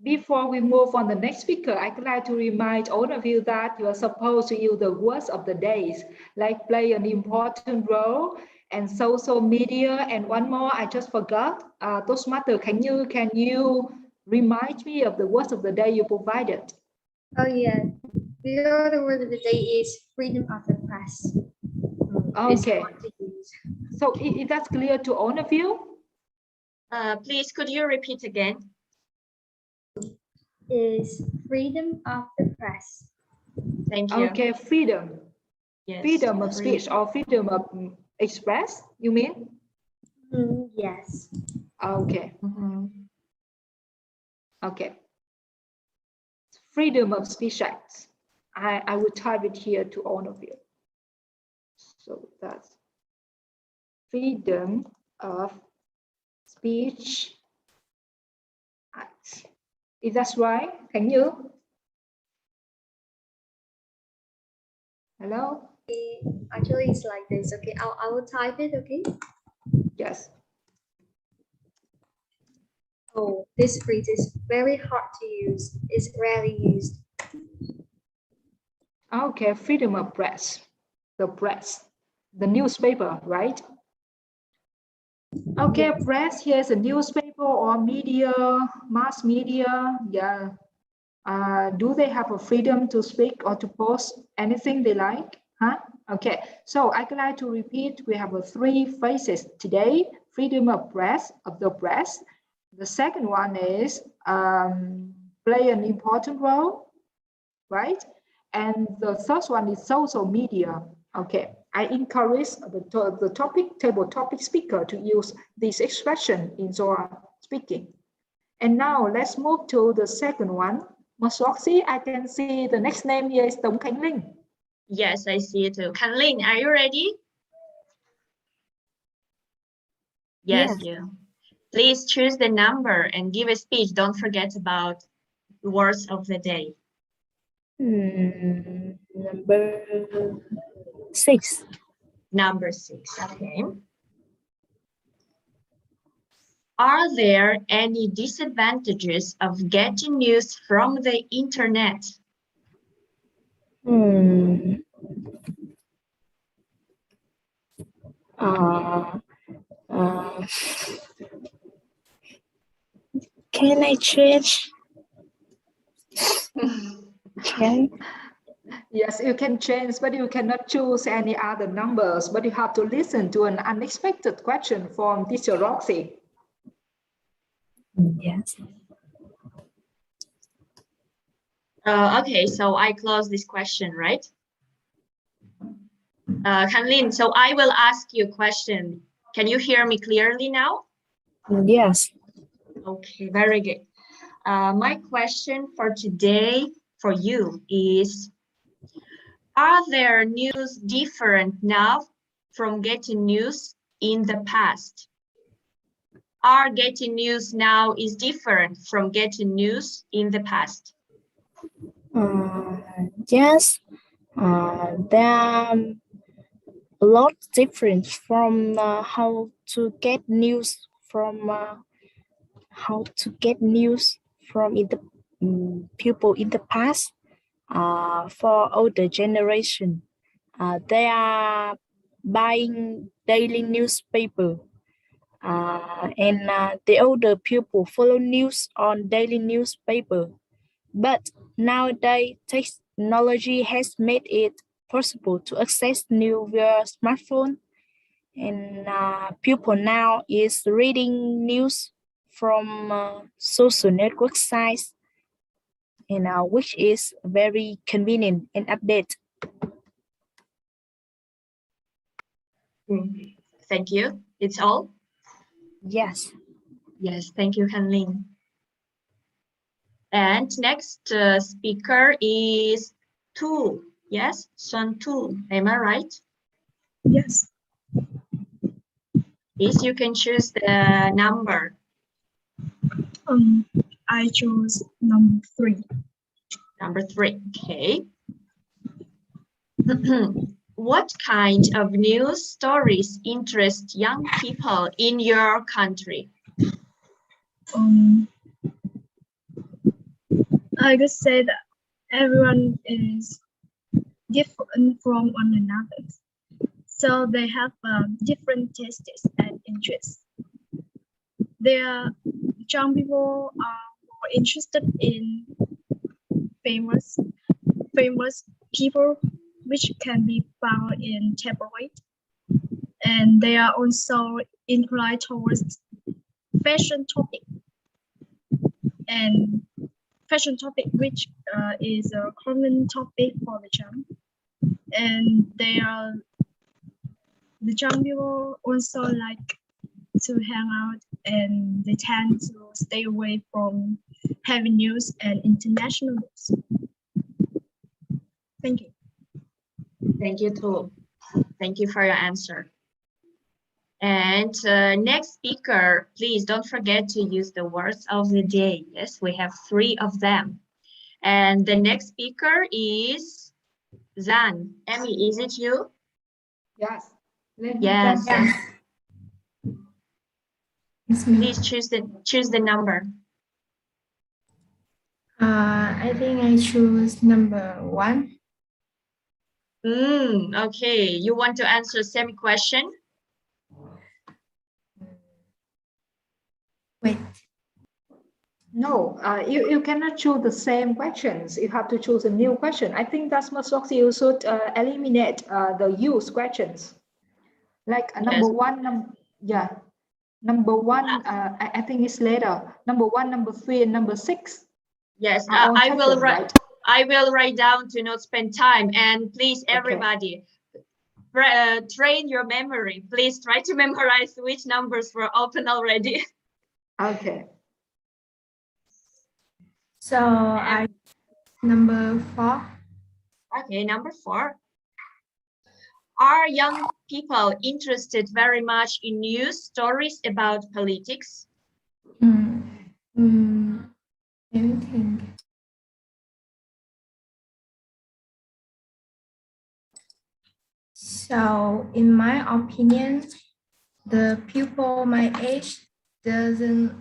A: Before we move on the next speaker, I'd like to remind all of you that you are supposed to use the words of the days, like play an important role and social media. And one more, I just forgot. Toastmaster, can you remind me of the words of the day you provided?
F: Oh yeah, the other word of the day is freedom of the press.
A: Okay. So is that clear to all of you?
N: Please, could you repeat again?
F: Is freedom of the press.
N: Thank you.
A: Okay, freedom.
N: Yes.
A: Freedom of speech or freedom of express, you mean?
F: Yes.
A: Okay. Okay. Freedom of speech acts. I will type it here to all of you. So that's freedom of speech acts. Is that right? Can you? Hello?
F: Actually, it's like this. Okay, I will type it. Okay.
A: Yes.
F: Oh, this phrase is very hard to use. It's rarely used.
A: Okay, freedom of press. The press. The newspaper, right? Okay,
F: Yes.
A: press here is a newspaper or media, mass media. Yeah. Do they have a freedom to speak or to post anything they like? Huh? Okay, so I'd like to repeat, we have three phrases today. Freedom of the press. The second one is play an important role, right? And the third one is social media. Okay, I encourage the table topic speaker to use this expression in your speaking. And now let's move to the second one. Ms. Roxy, I can see the next name here is Tống Khánh Linh.
N: Yes, I see it too. Khánh Linh, are you ready? Yes, you. Please choose the number and give a speech. Don't forget about words of the day.
L: Number 6.
N: Number 6, okay. Are there any disadvantages of getting news from the internet?
L: Can I change? Okay.
A: Yes, you can change, but you cannot choose any other numbers, but you have to listen to an unexpected question from teacher Roxy.
L: Yes.
N: Okay, so I close this question, right? Khánh Linh, so I will ask you a question. Can you hear me clearly now?
L: Yes.
N: Okay, very good. My question for today for you is, are there news different now from getting news in the past? Are getting news now is different from getting news in the past?
L: Yes. There are a lot different from how to get news from people in the past. For older generation, they are buying daily newspaper, and the older people follow news on daily newspaper. But nowadays, technology has made it possible to access news via smartphone, and people now is reading news from social network sites, and which is very convenient and update.
N: Thank you. It's all?
L: Yes.
N: Yes, thank you, Khánh Linh. And next speaker is Tu. Yes, Xuân Tu. Am I right?
P: Yes.
N: Yes, you can choose the number.
P: I chose number 3.
N: Number 3, okay. What kind of news stories interest young people in your country?
P: I could say that everyone is different from one another, so they have different tastes and interests. Young people are more interested in famous people, which can be found in tabloid, and they are also inclined towards fashion topic, and fashion topic, which is a common topic for the young, and the young people also like to hang out, and they tend to stay away from heavy news and international news. Thank you.
N: Thank you, too. Thank you for your answer. And next speaker, please don't forget to use the words of the day. Yes, we have 3 of them. And the next speaker is Zan. Emmy, is it you?
A: Yes.
N: Yes.
P: It's me.
N: Please choose the number.
P: I think I choose number 1.
N: Okay. You want to answer semi question?
P: Wait.
A: No, you cannot choose the same questions. You have to choose a new question. I think that's most Roxy, you should eliminate the used questions. Like number one, number one, I think it's later. Number 1, number 3, and number 6.
N: Yes,
A: I will
N: write.
A: right?
N: I will write down to not spend time. And please, everybody, train your memory. Please try to memorize which numbers were open already.
A: Okay.
P: So I number 4.
N: Okay, number 4. Are young people interested very much in news stories about politics?
P: Let me think. So, in my opinion, the people my age doesn't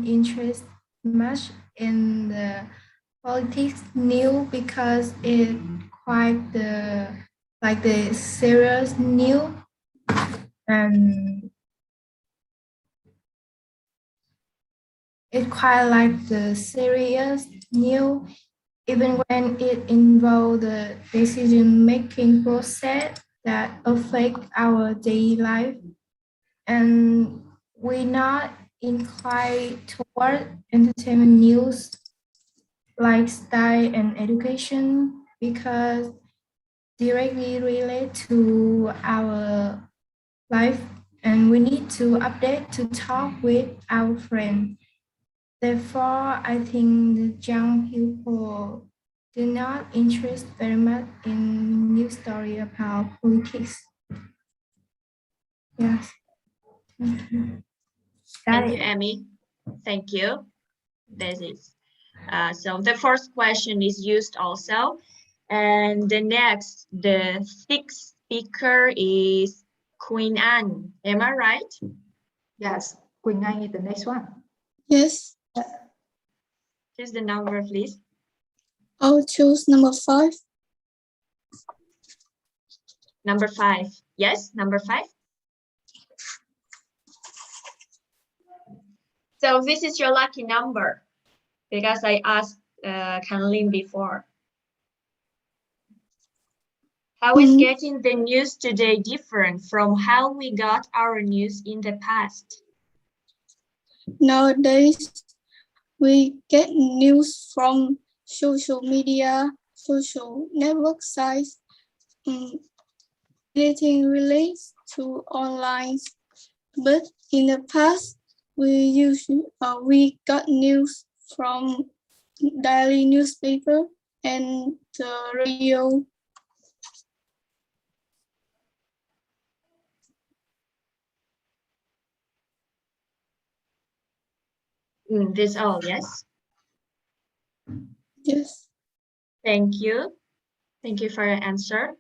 P: interest much in the politics news because it quite the serious news, and it quite like the serious news even when it involves the decision-making process that affect our daily life. And we're not inclined toward entertainment news, lifestyle, and education because directly relate to our life, and we need to update to talk with our friends. Therefore, I think the young people do not interest very much in news story about politics. Yes.
N: Thank you, Emmy. Thank you. This is so the first question is used also. And the next, the 6th speaker is Queen Anne. Am I right?
A: Yes, Queen Anne is the next one.
Q: Yes.
N: Choose the number, please.
Q: I'll choose number 5.
N: Number 5. Yes, number 5. So this is your lucky number because I asked Kanlin before. How is getting the news today different from how we got our news in the past?
Q: Nowadays, we get news from social media, social network sites. Anything relates to online. But in the past, we got news from daily newspaper and the radio.
N: This all, yes?
Q: Yes.
N: Thank you. Thank you for your answer.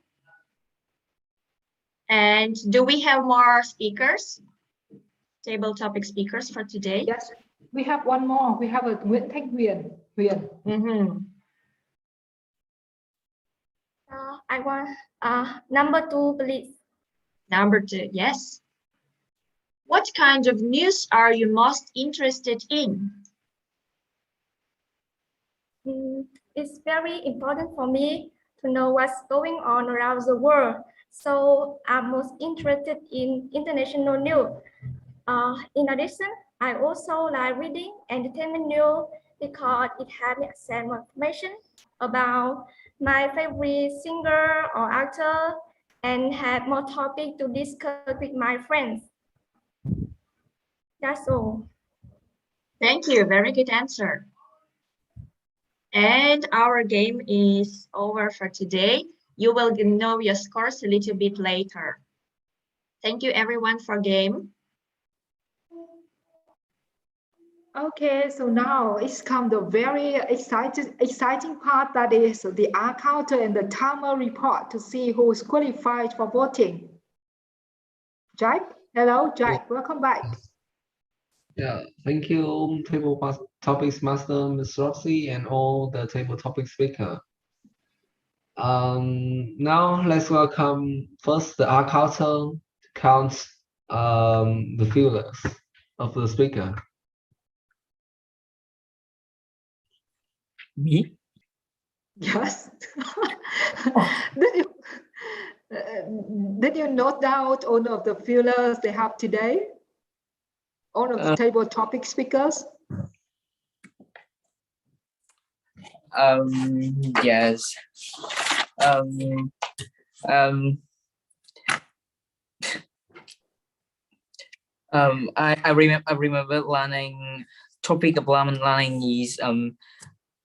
N: And do we have more speakers? Table topic speakers for today?
A: Yes, we have one more. We have a Nguyễn Thanh Huyền.
R: I want number 2, please.
N: Number 2, yes. What kind of news are you most interested in?
R: It's very important for me to know what's going on around the world. So I'm most interested in international news. In addition, I also like reading entertainment news because it helps me access more information about my favorite singer or actor and have more topics to discuss with my friends. That's all.
N: Thank you. Very good answer. And our game is over for today. You will know your scores a little bit later. Thank you everyone for game.
A: Okay, so now it's come the very exciting part, that is the R counter and the timer report to see who is qualified for voting. Jack, hello, Jack, welcome back.
B: Yeah, thank you, topics master, Ms. Roxy, and all the table topic speaker. Now let's welcome first the R counter to count the feelers of the speaker.
J: Me?
A: Yes. Did you note down all of the feelers they have today? All of the table topic speakers?
J: Yes. I remember learning topic of learning is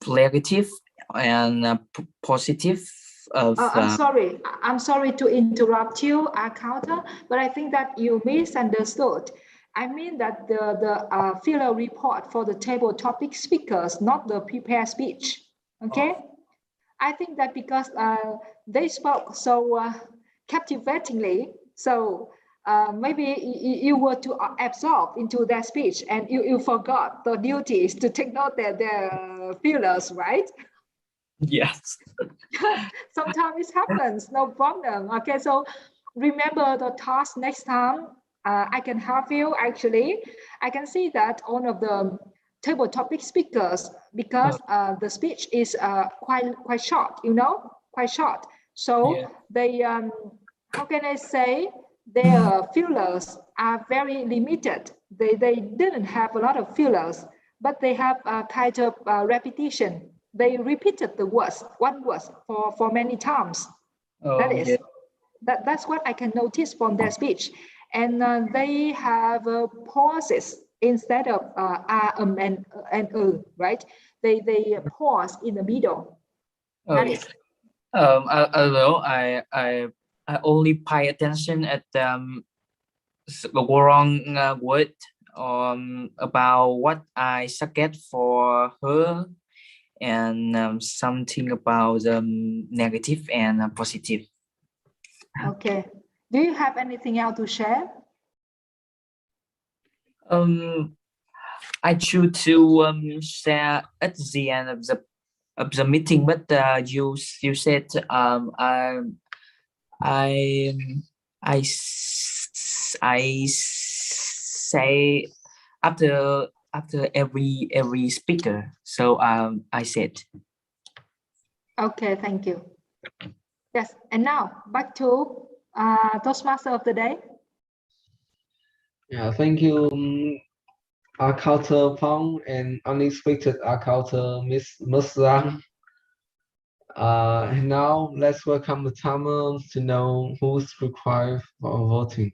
J: negative and positive of.
A: I'm sorry to interrupt you, counter, but I think that you misunderstood. I mean that the filler report for the table topic speakers, not the prepared speech. Okay. Oh. I think that because they spoke so captivatingly, so maybe you were to absorb into their speech and you forgot the duties to take note their feelers, right?
J: Yes.
A: Sometimes it happens, no problem. Okay, so remember the task next time. I can help you actually. I can see that all of the table topic speakers, because the speech is quite short, quite short. So yeah. They, how can I say, their fillers are very limited. They didn't have a lot of fillers, but they have a kind of repetition. They repeated the words, one word for many times. That's what I can notice from their speech. And they have pauses instead of and right? They pause in the middle.
J: I only pay attention at the wrong word about what I forget for her, and something about negative and positive.
A: Okay. Do you have anything else to share?
J: I choose to share at the end of the meeting, but you said I say after every speaker, so I said.
A: Okay, thank you. Yes, and now back to Toastmaster of the day.
B: Yeah, thank you, Arcauta Pong and unexpected Arcauta Miss Muslang. And now let's welcome the timer to know who's required for voting.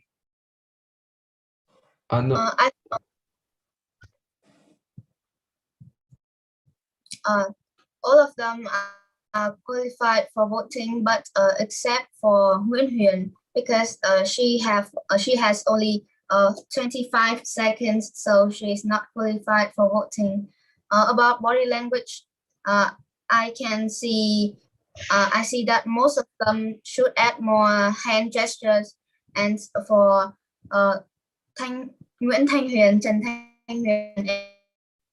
D: All of them are qualified for voting, but except for Nguyen Huyền, because she has only 25 seconds, so she is not qualified for voting. About body language, I see that most of them should add more hand gestures, and for Nguyễn Thanh Huyền, Trần Thanh Huyền,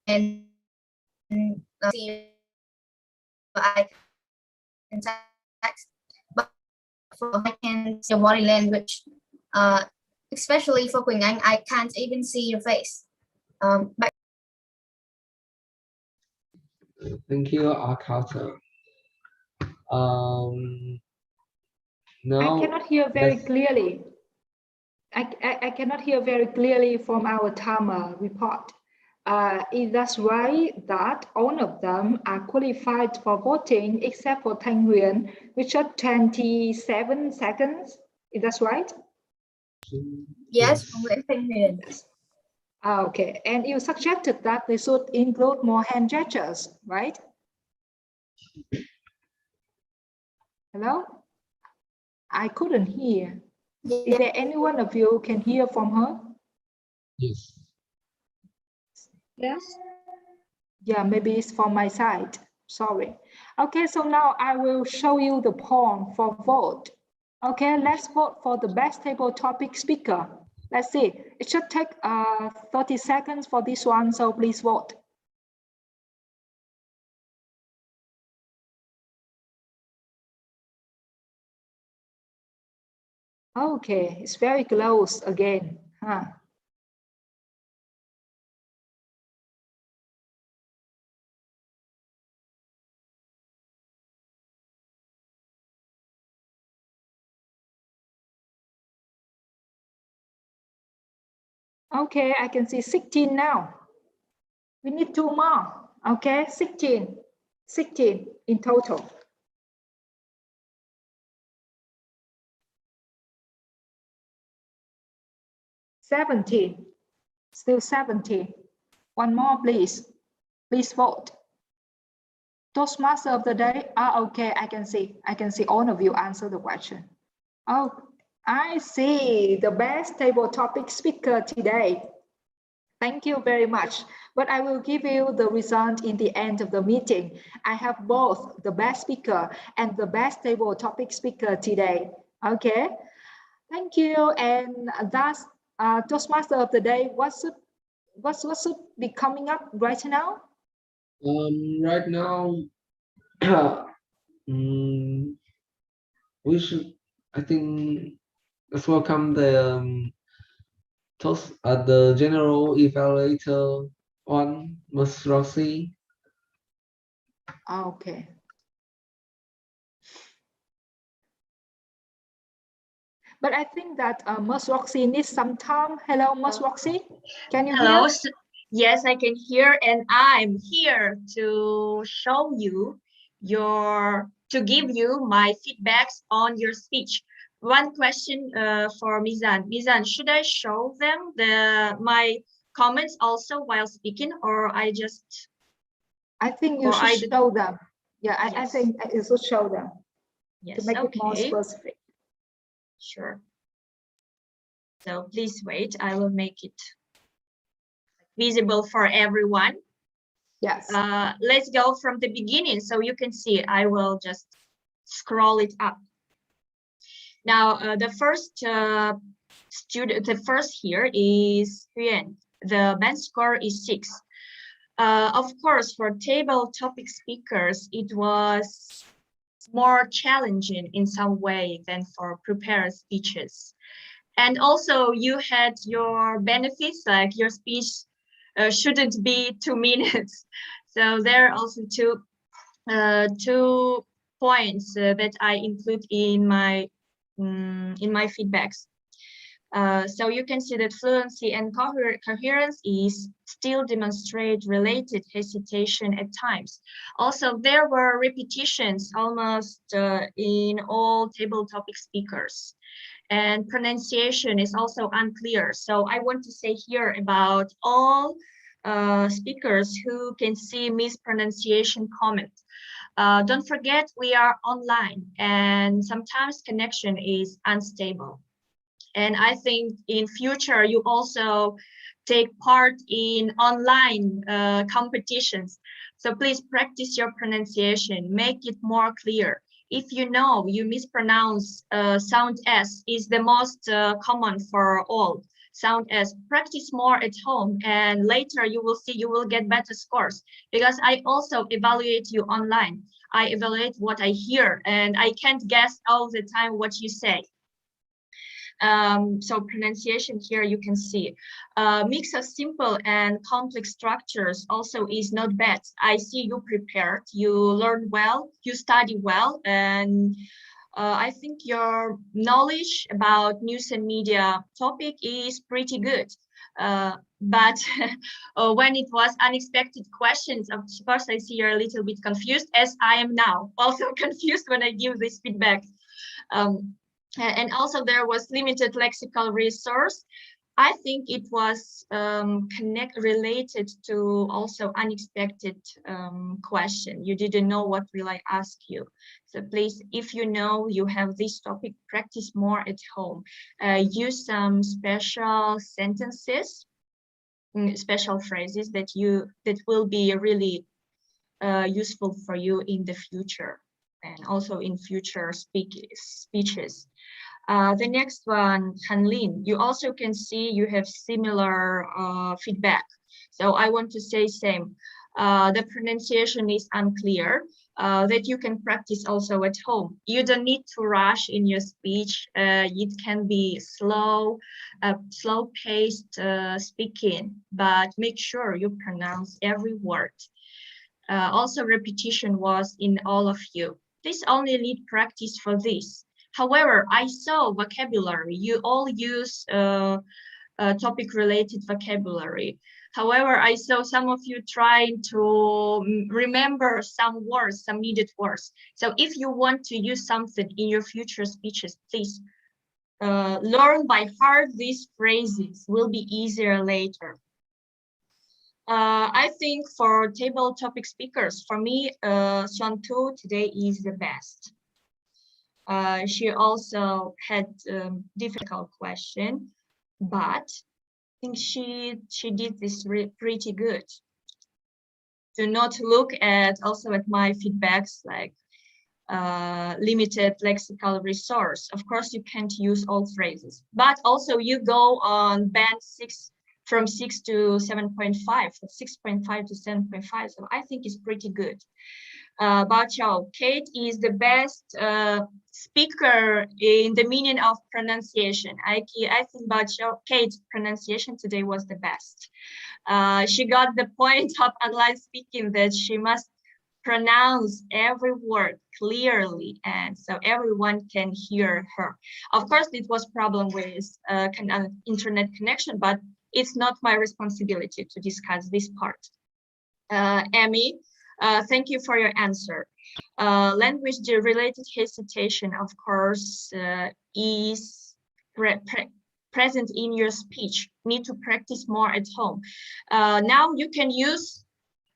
D: and I can text, but I can see your body language, especially for Quỳnh Anh, I can't even see your face.
B: Thank you, Arcauta. Now
A: I cannot hear very clearly. I cannot hear very clearly from our timer report. Is that right that all of them are qualified for voting except for Thanh Huyền, which are 27 seconds? Is that right?
D: Yes, Nguyễn Thanh Huyền.
A: Okay, and you suggested that they should include more hand gestures, right? Hello? I couldn't hear. Yeah. Is there any one of you who can hear from her?
B: Yes.
A: Yes. Yeah, maybe it's from my side. Sorry. Okay, so now I will show you the poll for vote. Okay, let's vote for the best table topic speaker. Let's see. It should take 30 seconds for this one, so please vote. Okay, it's very close again. Huh? Okay, I can see 16 now. We need 2 more. Okay, 16 in total. 17, still 17. One more, please. Please vote. Toastmaster of the day. Okay, I can see all of you answer the question. Oh, I see the best table topic speaker today. Thank you very much. But I will give you the result in the end of the meeting. I have both the best speaker and the best table topic speaker today. Okay. Thank you. And that's Toastmaster of the day. What should be coming up right now?
B: Right now, we should, I think, let's welcome the the general evaluator on Ms. Roxy.
A: Okay. But I think that Ms. Roxy needs some time. Hello, Ms. Roxy. Can you
N: Hello.
A: hear?
N: Yes, I can hear, and I'm here to show you to give you my feedbacks on your speech. One question for Mizan. Mizan, should I show them my comments also while speaking, or I just?
A: I think you should show them. Yeah, I think you should show them.
N: Yes,
A: to make it more
N: okay.
A: specific.
N: Sure. So please wait, I will make it visible for everyone.
A: Yes.
N: Let's go from the beginning so you can see. I will just scroll it up. Now, the first here is Huyen. The band score is 6. Of course, for table topic speakers, it was more challenging in some way than for prepared speeches. And also you had your benefits, like your speech shouldn't be 2 minutes. So there are also two points that I include in my feedbacks. So you can see that fluency and coherence is still demonstrate related hesitation at times. Also, there were repetitions almost in all table topic speakers. And pronunciation is also unclear. So I want to say here about all speakers who can see mispronunciation comment. Don't forget we are online and sometimes connection is unstable. And I think in future you also take part in online competitions. So please practice your pronunciation, make it more clear. If you know you mispronounce sound S is the most common for all. Sound S, practice more at home and later you will see you will get better scores because I also evaluate you online. I evaluate what I hear and I can't guess all the time what you say. So pronunciation here you can see. Mix of simple and complex structures also is not bad. I see you prepared, you learn well, you study well, and I think your knowledge about news and media topic is pretty good. But when it was unexpected questions, of course, I see you're a little bit confused, as I am now, also confused when I give this feedback. And also there was limited lexical resource. I think it was related to also unexpected question. You didn't know what will I ask you. So please, if you know you have this topic, practice more at home. Use some special sentences special phrases that will be really useful for you in the future and also in future speeches. The next one, Hanlin, you also can see you have similar feedback. So I want to say same. The pronunciation is unclear, that you can practice also at home. You don't need to rush in your speech. It can be slow-paced speaking, but make sure you pronounce every word. Also, repetition was in all of you. This only need practice for this. However, I saw vocabulary. You all use topic-related vocabulary. However, I saw some of you trying to remember some words, some needed words. So if you want to use something in your future speeches, please learn by heart these phrases. Will be easier later. I think for table topic speakers, for me, Shantu today is the best. She also had difficult question, but I think she did this pretty good. Do not look at also at my feedbacks like limited lexical resource. Of course, you can't use all phrases, but also you go on band 6 from 6 to 7.5, 6.5 to 7.5. So I think it's pretty good. Bao Chao, Kate is the best speaker in the meaning of pronunciation. I think Bao Chao, Kate's pronunciation today was the best. She got the point of online speaking that she must pronounce every word clearly, and so everyone can hear her. Of course, it was problem with internet connection, but it's not my responsibility to discuss this part. Amy, thank you for your answer. Language-related hesitation, of course, is present in your speech. Need to practice more at home. Now you can use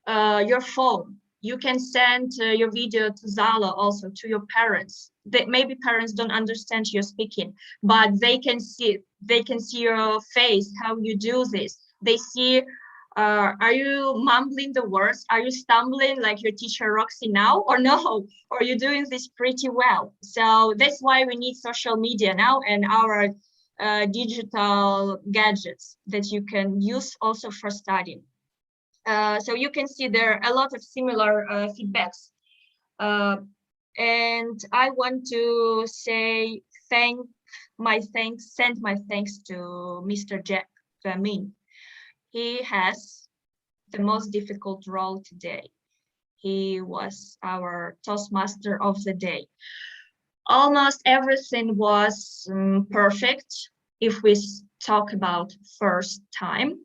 N: your phone. You can send your video to Zala, also to your parents. Maybe parents don't understand you speaking, but they can see your face, how you do this. They see, are you mumbling the words? Are you stumbling like your teacher Roxy now, or no? Or you're doing this pretty well. So that's why we need social media now and our digital gadgets that you can use also for studying. So you can see there are a lot of similar feedbacks. And I want to say send my thanks to Mr. Jack Min. He has the most difficult role today. He was our Toastmaster of the day. Almost everything was perfect if we talk about first time.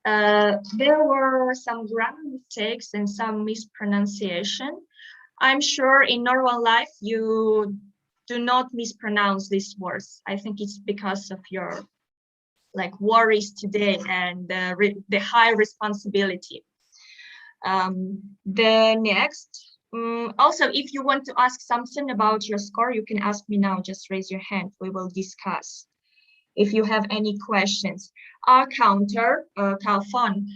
N: There were some grammar mistakes and some mispronunciation. I'm sure in normal life you do not mispronounce these words. I think it's because of your worries today and the high responsibility. The next, also if you want to ask something about your score, you can ask me now. Just raise your hand. We will discuss. If you have any questions. Our counter, Kalfon,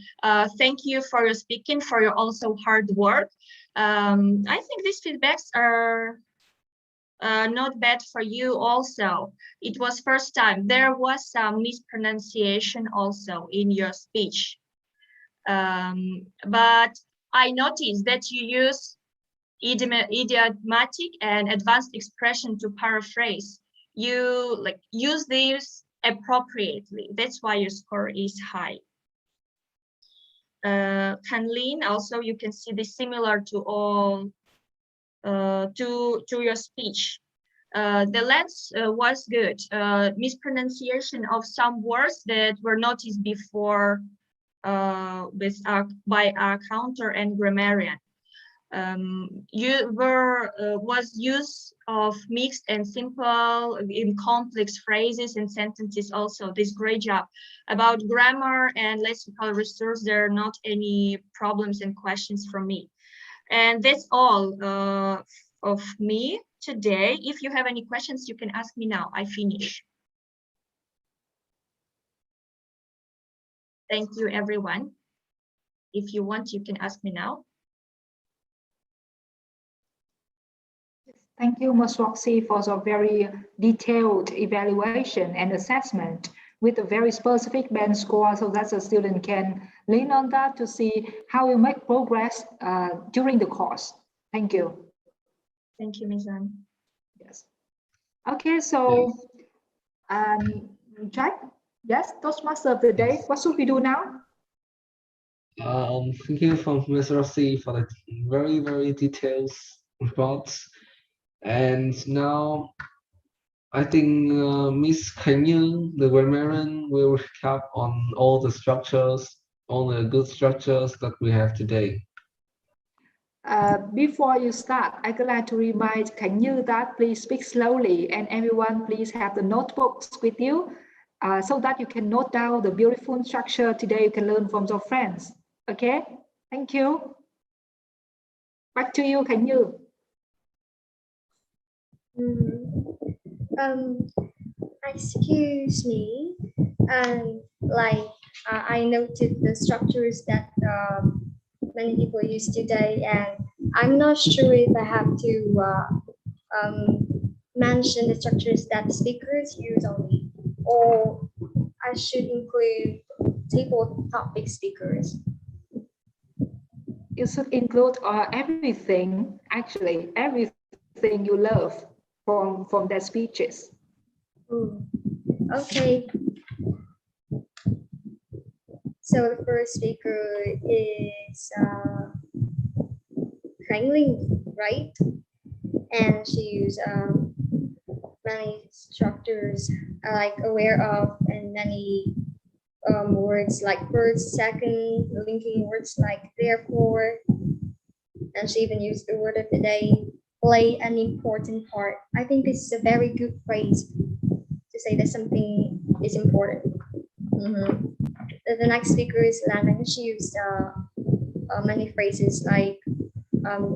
N: thank you for your speaking, for your also hard work. I think these feedbacks are not bad for you also. It was first time. There was some mispronunciation also in your speech. But I noticed that you use idiomatic and advanced expression to paraphrase. You use these appropriately. That's why your score is high. Kanlin, also you can see this similar to all to your speech. The length was good. Mispronunciation of some words that were noticed before by our counter and grammarian. Was use of mixed and simple in complex phrases and sentences also. This great job. About grammar and lexical resource, there are not any problems and questions from me. And that's all of me today. If you have any questions, you can ask me now. I finish. Thank you, everyone. If you want, you can ask me now.
A: Thank you, Ms. Roxy, for the very detailed evaluation and assessment with a very specific band score so that the student can lean on that to see how you make progress during the course. Thank you.
N: Thank you, Ms. An.
A: Yes. Okay, so Jack, yes, Toastmaster of the day. What should we do now?
B: Thank you from Ms. Rossi for the very, very detailed reports. And now I think Miss Kenyu, the grammarian, will recap on all the structures, all the good structures that we have today.
A: Before you start, I'd like to remind Kenyu that please speak slowly and everyone please have the notebooks with you so that you can note down the beautiful structure today you can learn from your friends. Okay, thank you. Back to you, Kenyu.
F: Excuse me, I noted the structures that many people use today, and I'm not sure if I have to mention the structures that speakers use only, or I should include table topic speakers.
A: You should include everything, actually, everything you love from their speeches.
F: Okay. So the first speaker is Ling, right? And she used many structures like aware of and many words like first, second, linking words like therefore. And she even used the word of the day, play an important part. I think this is a very good phrase to say that something is important. The next speaker is Lan. She used many phrases like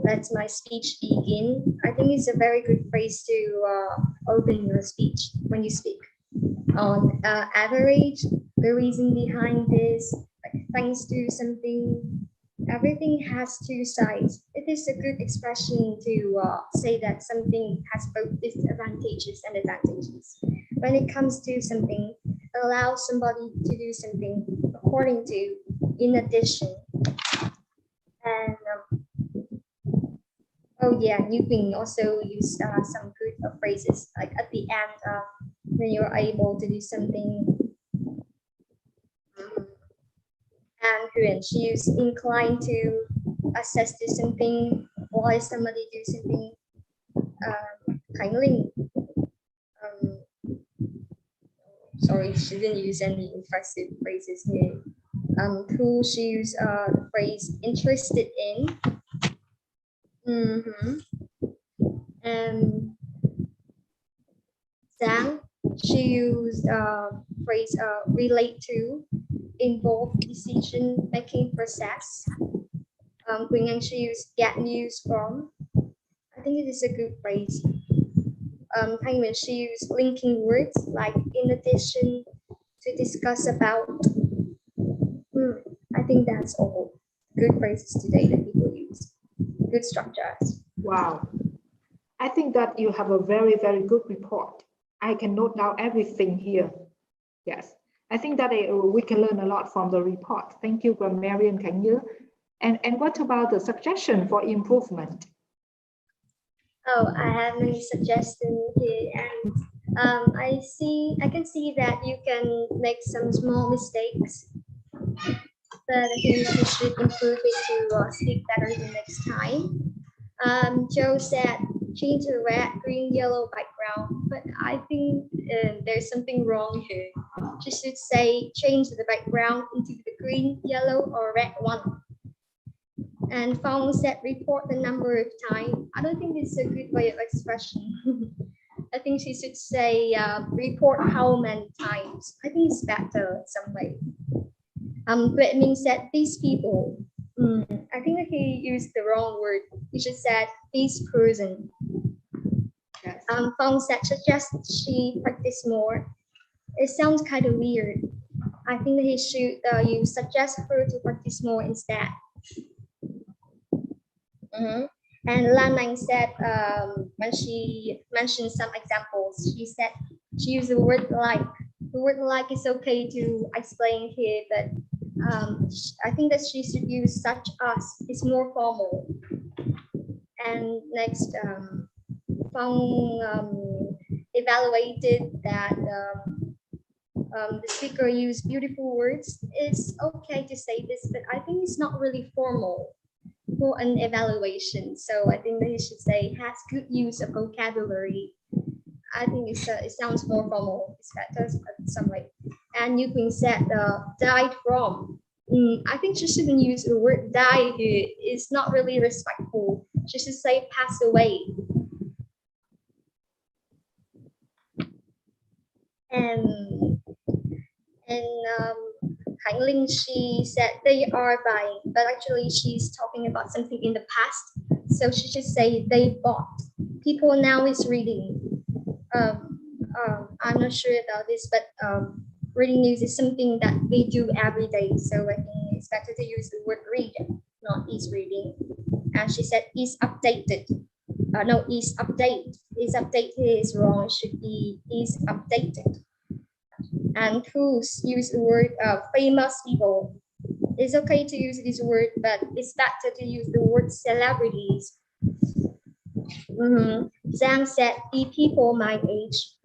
F: let my speech begin. I think it's a very good phrase to open your speech when you speak. On average, the reason behind this, like thanks to something, everything has two sides. It is a good expression to say that something has both disadvantages and advantages. When it comes to something, allow somebody to do something according to, in addition. And oh yeah, you can also use some good phrases like at the end when you're able to do something. And when she used inclined to assess to something, why somebody do something kindly. Sorry, she didn't use any impressive phrases here. Who she used the phrase interested in. And Zhang, she used phrase relate to, involved decision making process. Quỳnh Anh, she used get news from. I think it is a good phrase. Thanh Nguyen, she used linking words like in addition, to discuss about. I think that's all good phrases today that people use. Good structures.
A: Wow. I think that you have a very, very good report. I can note down everything here. Yes. I think that we can learn a lot from the report. Thank you, grammarian Kenyu. And what about the suggestion for improvement?
F: Oh, I have many suggestions here, and I can see that you can make some small mistakes, but I think you should improve it to speak better the next time. Joe said change the red, green, yellow background, but I think there's something wrong here. You should say change the background into the green, yellow, or red one. And Fong said report the number of times. I don't think it's a good way of expression. I think she should say report how many times. I think it's better in some way. Quet Minh said these people. I think that he used the wrong word. He should said this person.
A: Yes.
F: Fong said suggest she practice more. It sounds kind of weird. I think that he should, you suggest her to practice more instead. And Lan Nang said, when she mentioned some examples, she said she used the word like. The word like is okay to explain here, but I think that she should use such as. It's more formal. And next, Phong evaluated that the speaker used beautiful words. It's okay to say this, but I think it's not really formal for an evaluation. So I think that you should say has good use of vocabulary. I think it sounds more formal. It's better in some way. And Yu Queen said died from. I think she shouldn't use the word die here. It's not really respectful. She should say pass away. And Hạnh Linh, she said they are buying, but actually she's talking about something in the past. So she should say they bought. People now is reading. I'm not sure about this, but reading news is something that we do every day. So I think it's better to use the word read, not is reading. And she said is updated. No, is update. Is update here is wrong. It should be is updated. And who's use the word famous people. It's okay to use this word, but it's better to use the word celebrities. Zhang said, the people my age.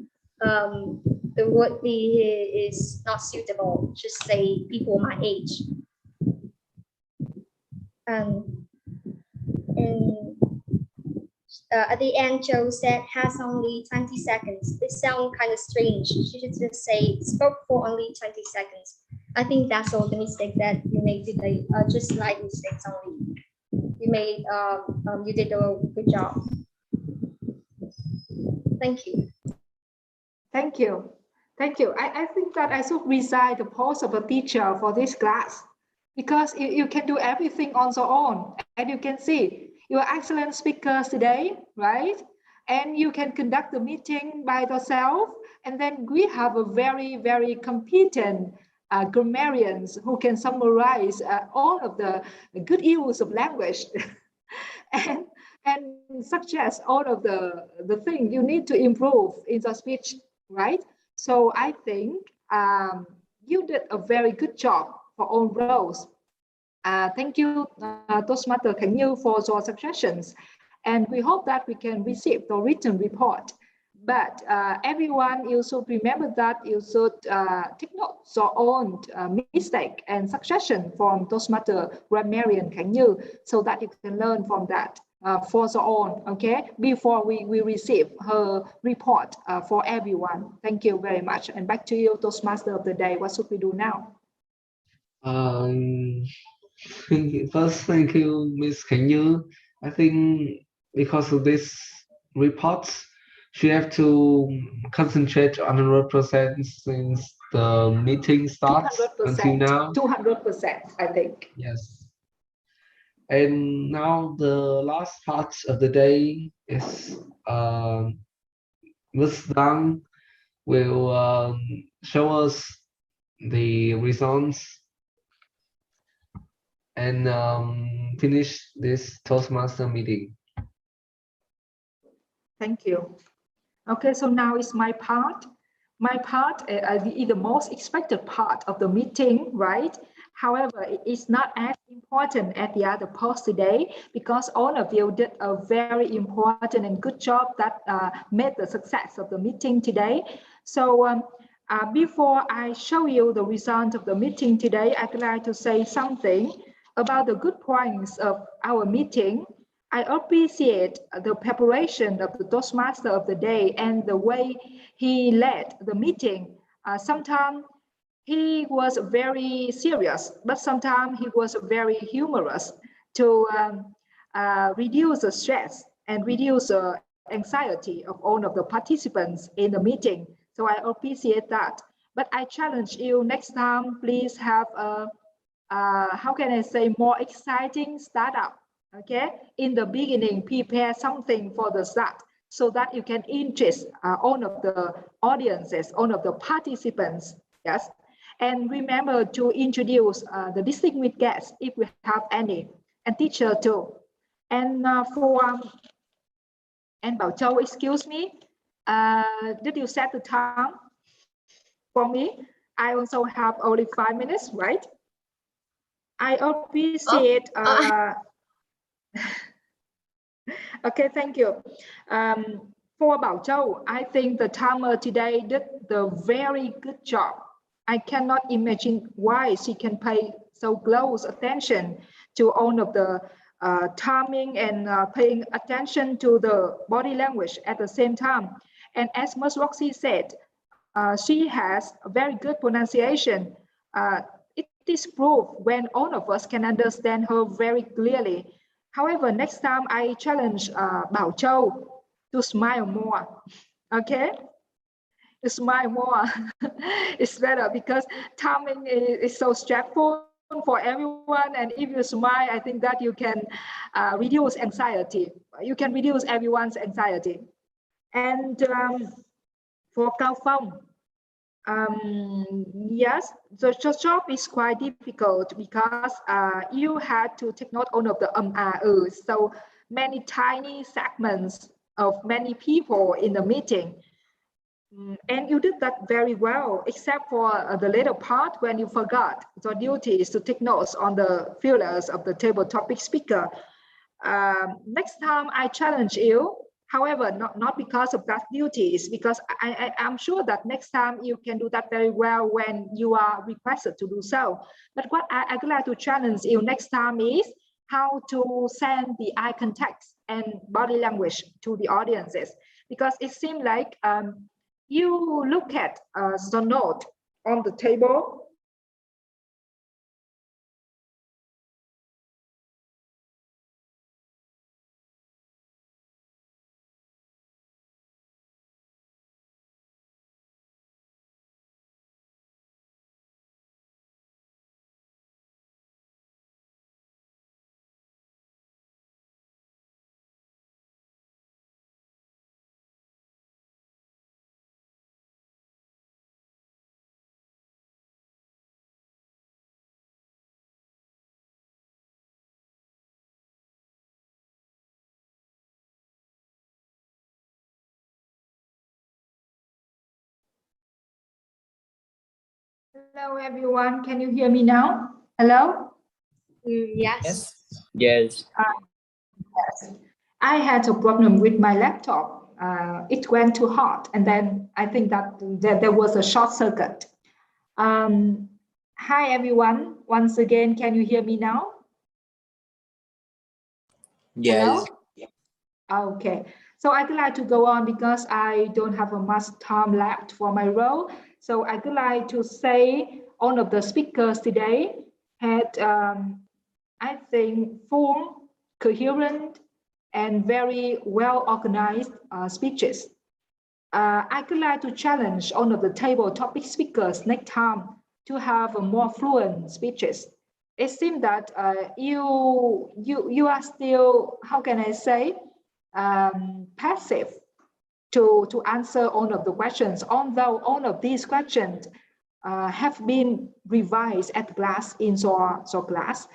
F: The word be here is not suitable. Just say people my age. And at the end, Joe said has only 20 seconds. This sounds kind of strange. She should just say spoke for only 20 seconds. I think that's all the mistake that you made today. Just slight mistakes only. You made you did a good job. Thank you.
A: Thank you. Thank you. I think that I should resign the post of a teacher for this class because you can do everything on your own. And you can see you're excellent speakers today, right? And you can conduct the meeting by yourself. And then we have a very, very competent grammarians who can summarize all of the good use of language and suggest all of the things you need to improve in the speech, right? So I think you did a very good job for all roles. Thank you, Toastmaster Khánh Như, for your suggestions. And we hope that we can receive the written report. But everyone, you should remember that you should take note your own mistake and suggestion from Toastmaster Grammarian Khánh Như so that you can learn from that for your own, okay? Before we receive her report for everyone. Thank you very much. And back to you, Toastmaster of the day. What should we do now?
B: First, thank you, Ms. Khánh Như. I think because of this report, she have to concentrate 100% since the meeting starts
A: 200%,
B: until now.
A: 200%, I think.
B: Yes. And now the last part of the day is Ms. Dang will show us the results and finish this Toastmaster meeting.
A: Thank you. Okay, so now is my part. My part is the most expected part of the meeting, right? However, it is not as important as the other parts today because all of you did a very important and good job that made the success of the meeting today. So before I show you the result of the meeting today, I'd like to say something about the good points of our meeting. I appreciate the preparation of the Toastmaster of the day and the way he led the meeting. Sometimes he was very serious, but sometimes he was very humorous to reduce the stress and reduce the anxiety of all of the participants in the meeting. So I appreciate that. But I challenge you next time, please have a, how can I say, more exciting startup. Okay, in the beginning, prepare something for the start so that you can interest all of the audiences, all of the participants. Yes, And remember to introduce the distinguished guests if we have any, and teacher too. And and Bảo Châu, excuse me, did you set the time for me? I also have only 5 minutes, right? I appreciate. Okay, thank you. For Bảo Châu, I think the timer today did the very good job. I cannot imagine why she can pay so close attention to all of the timing and paying attention to the body language at the same time. And as Ms. Roxy said, she has a very good pronunciation. It is proof when all of us can understand her very clearly. However, next time I challenge Bảo Châu to smile more, okay? To smile more. It's better because timing is so stressful for everyone. And if you smile, I think that you can reduce anxiety. You can reduce everyone's anxiety. And for Cao Phong, yes, the job is quite difficult because you had to take note all of the so many tiny segments of many people in the meeting. And you did that very well, except for the later part when you forgot the duty is to take notes on the fillers of the table topic speaker. Next time I challenge you. However, not because of that duties, because I'm sure that next time you can do that very well when you are requested to do so. But what I'd like to challenge you next time is how to send the eye contact and body language to the audiences, because it seems like you look at the note on the table. Hello, everyone. Can you hear me now? Hello?
F: Yes.
J: Yes.
A: Yes. I had a problem with my laptop. It went too hot, and then I think that there was a short circuit. Hi, everyone. Once again, can you hear me now?
J: Yes.
A: Hello? Okay. So I'd like to go on because I don't have much time left for my role. So I'd like to say all of the speakers today had, I think, full, coherent, and very well organized speeches. I could like to challenge all of the table topic speakers next time to have more fluent speeches. It seems that you are still, how can I say, passive to answer all of the questions, although all of these questions have been revised at class in your class.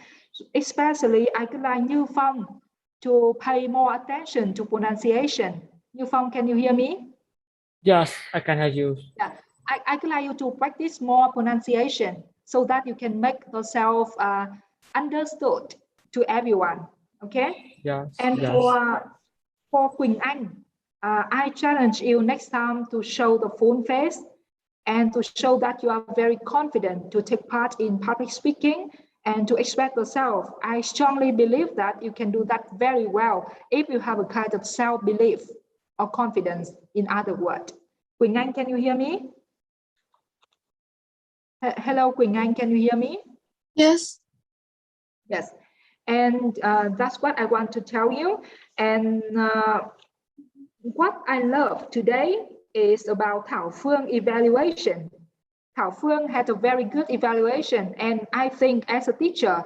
A: Especially, I could like Như Phong to pay more attention to pronunciation. Như Phong, can you hear me?
H: Yes, I can hear you.
A: Yeah, I could like you to practice more pronunciation so that you can make yourself understood to everyone. Okay?
H: Yes.
A: And
H: yes.
A: for Quỳnh Anh, I challenge you next time to show the full face and to show that you are very confident to take part in public speaking and to express yourself. I strongly believe that you can do that very well if you have a kind of self-belief or confidence, in other words. Quỳnh Anh, can you hear me? Hello, Quỳnh Anh, can you hear me?
Q: Yes.
A: Yes. And that's what I want to tell you. And what I love today is about Thảo Phương evaluation. Thảo Phương had a very good evaluation, and I think as a teacher,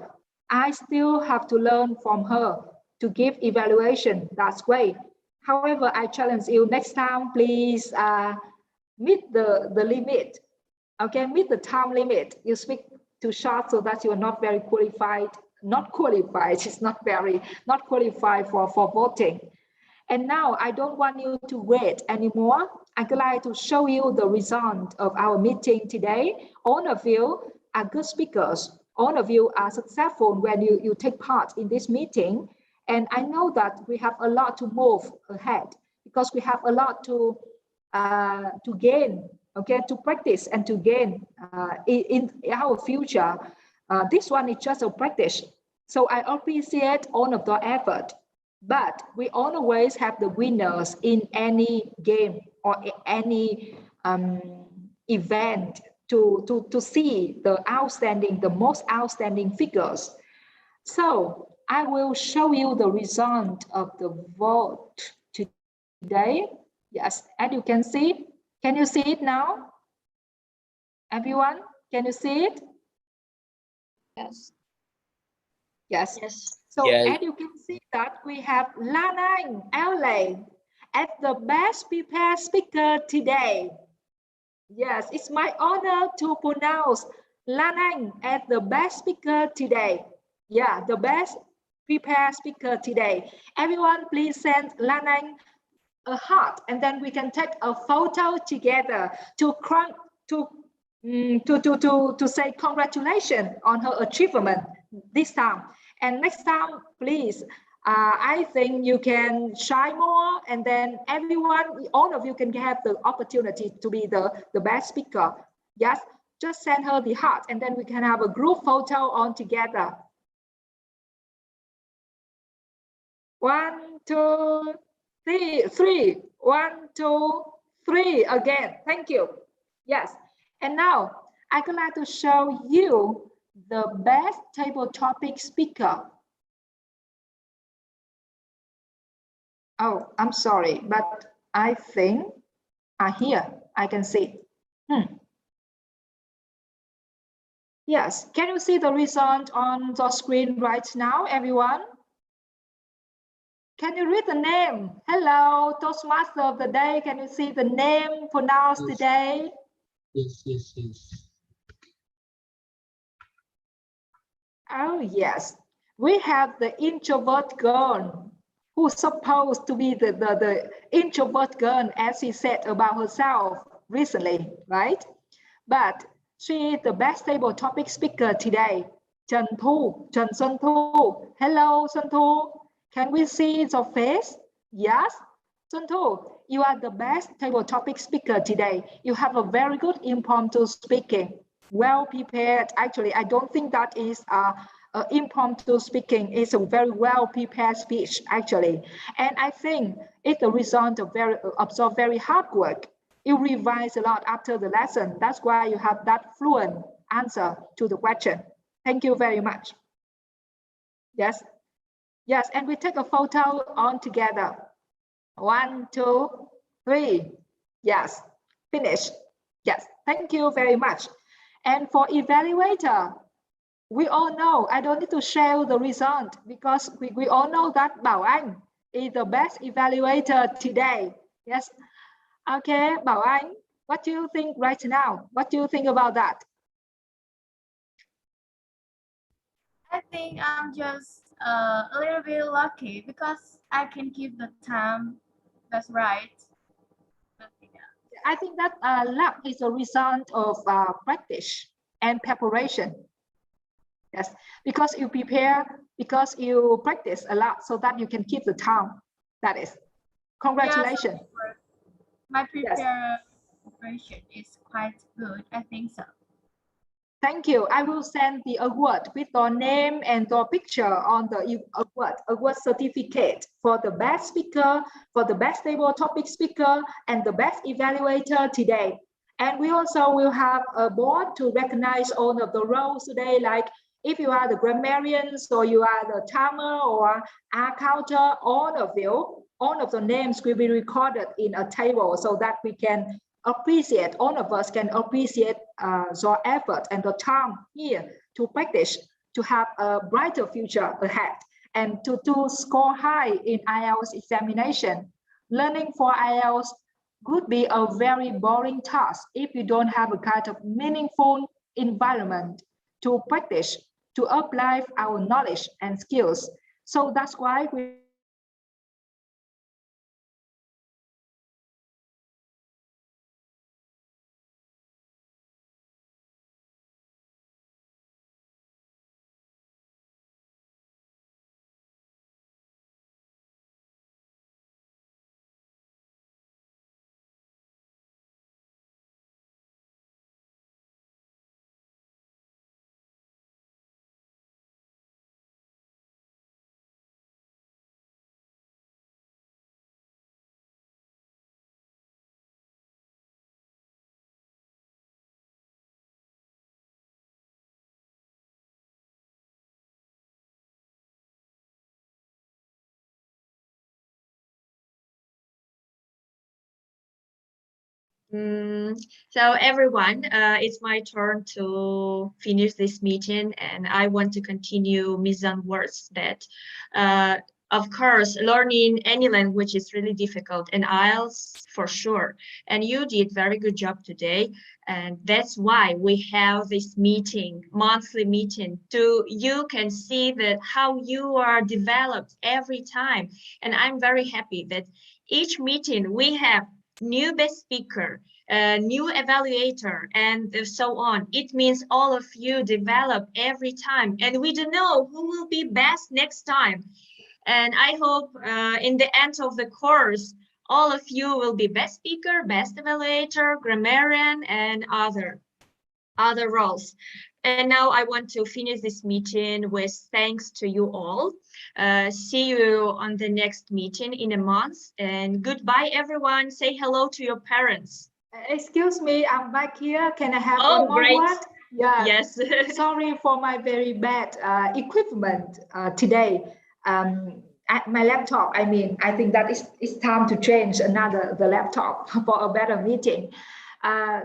A: I still have to learn from her to give evaluation that way. However, I challenge you next time, please meet the limit Okay, meet the time limit. You speak too short so that you are not very qualified. Not qualified. It's not qualified for voting. And now I don't want you to wait anymore. I'd like to show you the result of our meeting today. All of you are good speakers. All of you are successful when you take part in this meeting. And I know that we have a lot to move ahead because we have a lot to gain, okay, to practice and to gain in our future. This one is just a practice. So I appreciate all of the effort. But we always have the winners in any game or any event to see the most outstanding figures. So I will show you the result of the vote today. Yes, and you can see. Can you see it now? Everyone, can you see it?
F: Yes.
A: Yes.
F: Yes.
A: So
J: Yes.
A: as you can see that we have Lanang LA as the best prepared speaker today. Yes, it's my honor to pronounce Lanang as the best speaker today. Yeah, the best prepared speaker today. Everyone please send Lanang a heart and then we can take a photo together to say congratulations on her achievement this time. And next time, please, I think you can shine more and then everyone, all of you can have the opportunity to be the best speaker. Yes, just send her the heart and then we can have a group photo on together. 1, 2, 3. 1, 2, 3 again. Thank you. Yes. And now I would like to show you the best table topic speaker. Oh, I'm sorry, but I think here I can see. Yes, can you see the result on the screen right now, everyone? Can you read the name? Hello, Toastmaster of the day. Can you see the name pronounced today?
B: Yes, yes, yes.
A: Oh, yes. We have the introvert girl who's supposed to be the introvert girl, as she said about herself recently, right? But she is the best table topic speaker today. Trần Xuân Thu. Hello, Xuân Thu. Can we see your face? Yes. Xuân Thu, you are the best table topic speaker today. You have a very good impromptu speaking. Well prepared. Actually, I don't think that is impromptu speaking. It's a very well prepared speech, actually. And I think it's the result of very hard work. You revise a lot after the lesson. That's why you have that fluent answer to the question. Thank you very much. Yes. Yes, and we take a photo on together. 1, 2, 3. Yes, finish. Yes, thank you very much. And for evaluator, we all know, I don't need to share the result because we all know that Bảo Anh is the best evaluator today. Yes. Okay, Bảo Anh, what do you think right now? What do you think about that?
I: I think I'm just a little bit lucky because I can keep the time. That's right.
A: I think that luck is a result of practice and preparation. Yes, because you prepare, because you practice a lot so that you can keep the time. That is. Congratulations.
I: Yes, my preparation is quite good. I think so.
A: Thank you. I will send the award with your name and your picture on the award certificate for the best speaker, for the best table topic speaker, and the best evaluator today. And we also will have a board to recognize all of the roles today, like if you are the grammarians or you are the timer or accountant, all of the names will be recorded in a table so that we can appreciate, all of us can appreciate your effort and the time here to practice, to have a brighter future ahead and to score high in IELTS examination. Learning for IELTS could be a very boring task if you don't have a kind of meaningful environment to practice, to apply our knowledge and skills. So that's why we
N: So everyone, it's my turn to finish this meeting, and I want to continue Mizan's words that, of course, learning any language is really difficult, and IELTS for sure. And you did very good job today, and that's why we have this meeting, monthly meeting, to you can see that how you are developed every time. And I'm very happy that each meeting we have new best speaker, new evaluator, and so on. It means all of you develop every time, and we don't know who will be best next time. And I hope in the end of the course, all of you will be best speaker, best evaluator, grammarian, and other roles. And now I want to finish this meeting with thanks to you all. See you on the next meeting in a month. And goodbye, everyone. Say hello to your parents.
A: Excuse me, I'm back here. Can I have
N: Oh,
A: one more
N: great.
A: word? Yeah.
N: Yes.
A: Sorry for my very bad equipment today. At my laptop, I mean, I think that it's time to change the laptop for a better meeting.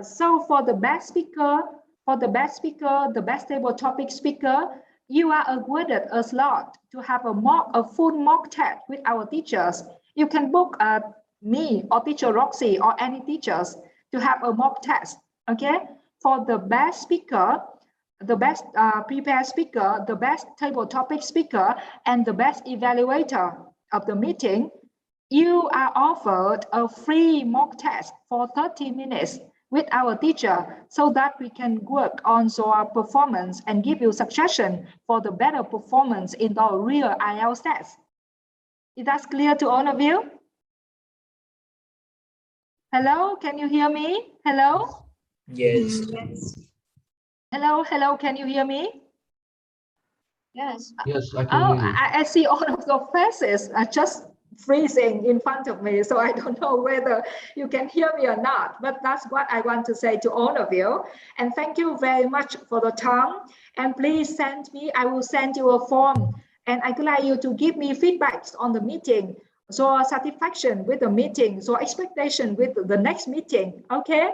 A: So for the best speaker, the best table topic speaker, you are awarded a slot to have a full mock test with our teachers. You can book me or teacher Roxy or any teachers to have a mock test. Okay, for the best speaker, the best prepared speaker, the best table topic speaker, and the best evaluator of the meeting, you are offered a free mock test for 30 minutes with our teacher so that we can work on your performance and give you suggestion for the better performance in the real IELTS test. Is that clear to all of you? Hello, can you hear me? Hello?
J: Yes.
A: Hello, can you hear me?
B: Yes, I can
A: Oh,
B: hear you.
A: I see all of your faces are just freezing in front of me, so I don't know whether you can hear me or not, but that's what I want to say to all of you. And thank you very much for the time. And please send me, I will send you a form, and I would like you to give me feedbacks on the meeting, so satisfaction with the meeting, so expectation with the next meeting. Okay?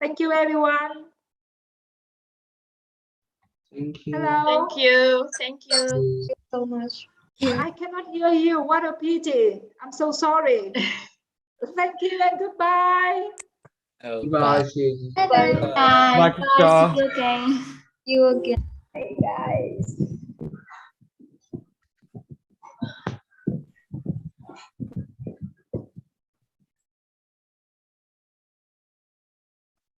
A: Thank you, everyone.
B: Thank you.
A: Hello.
N: Thank you. Thank you.
F: So much.
A: I cannot hear you. What a pity. I'm so sorry. Thank you and goodbye.
B: Goodbye. See you.
C: Bye.
H: Bye, teacher.
C: See you again.
F: You again.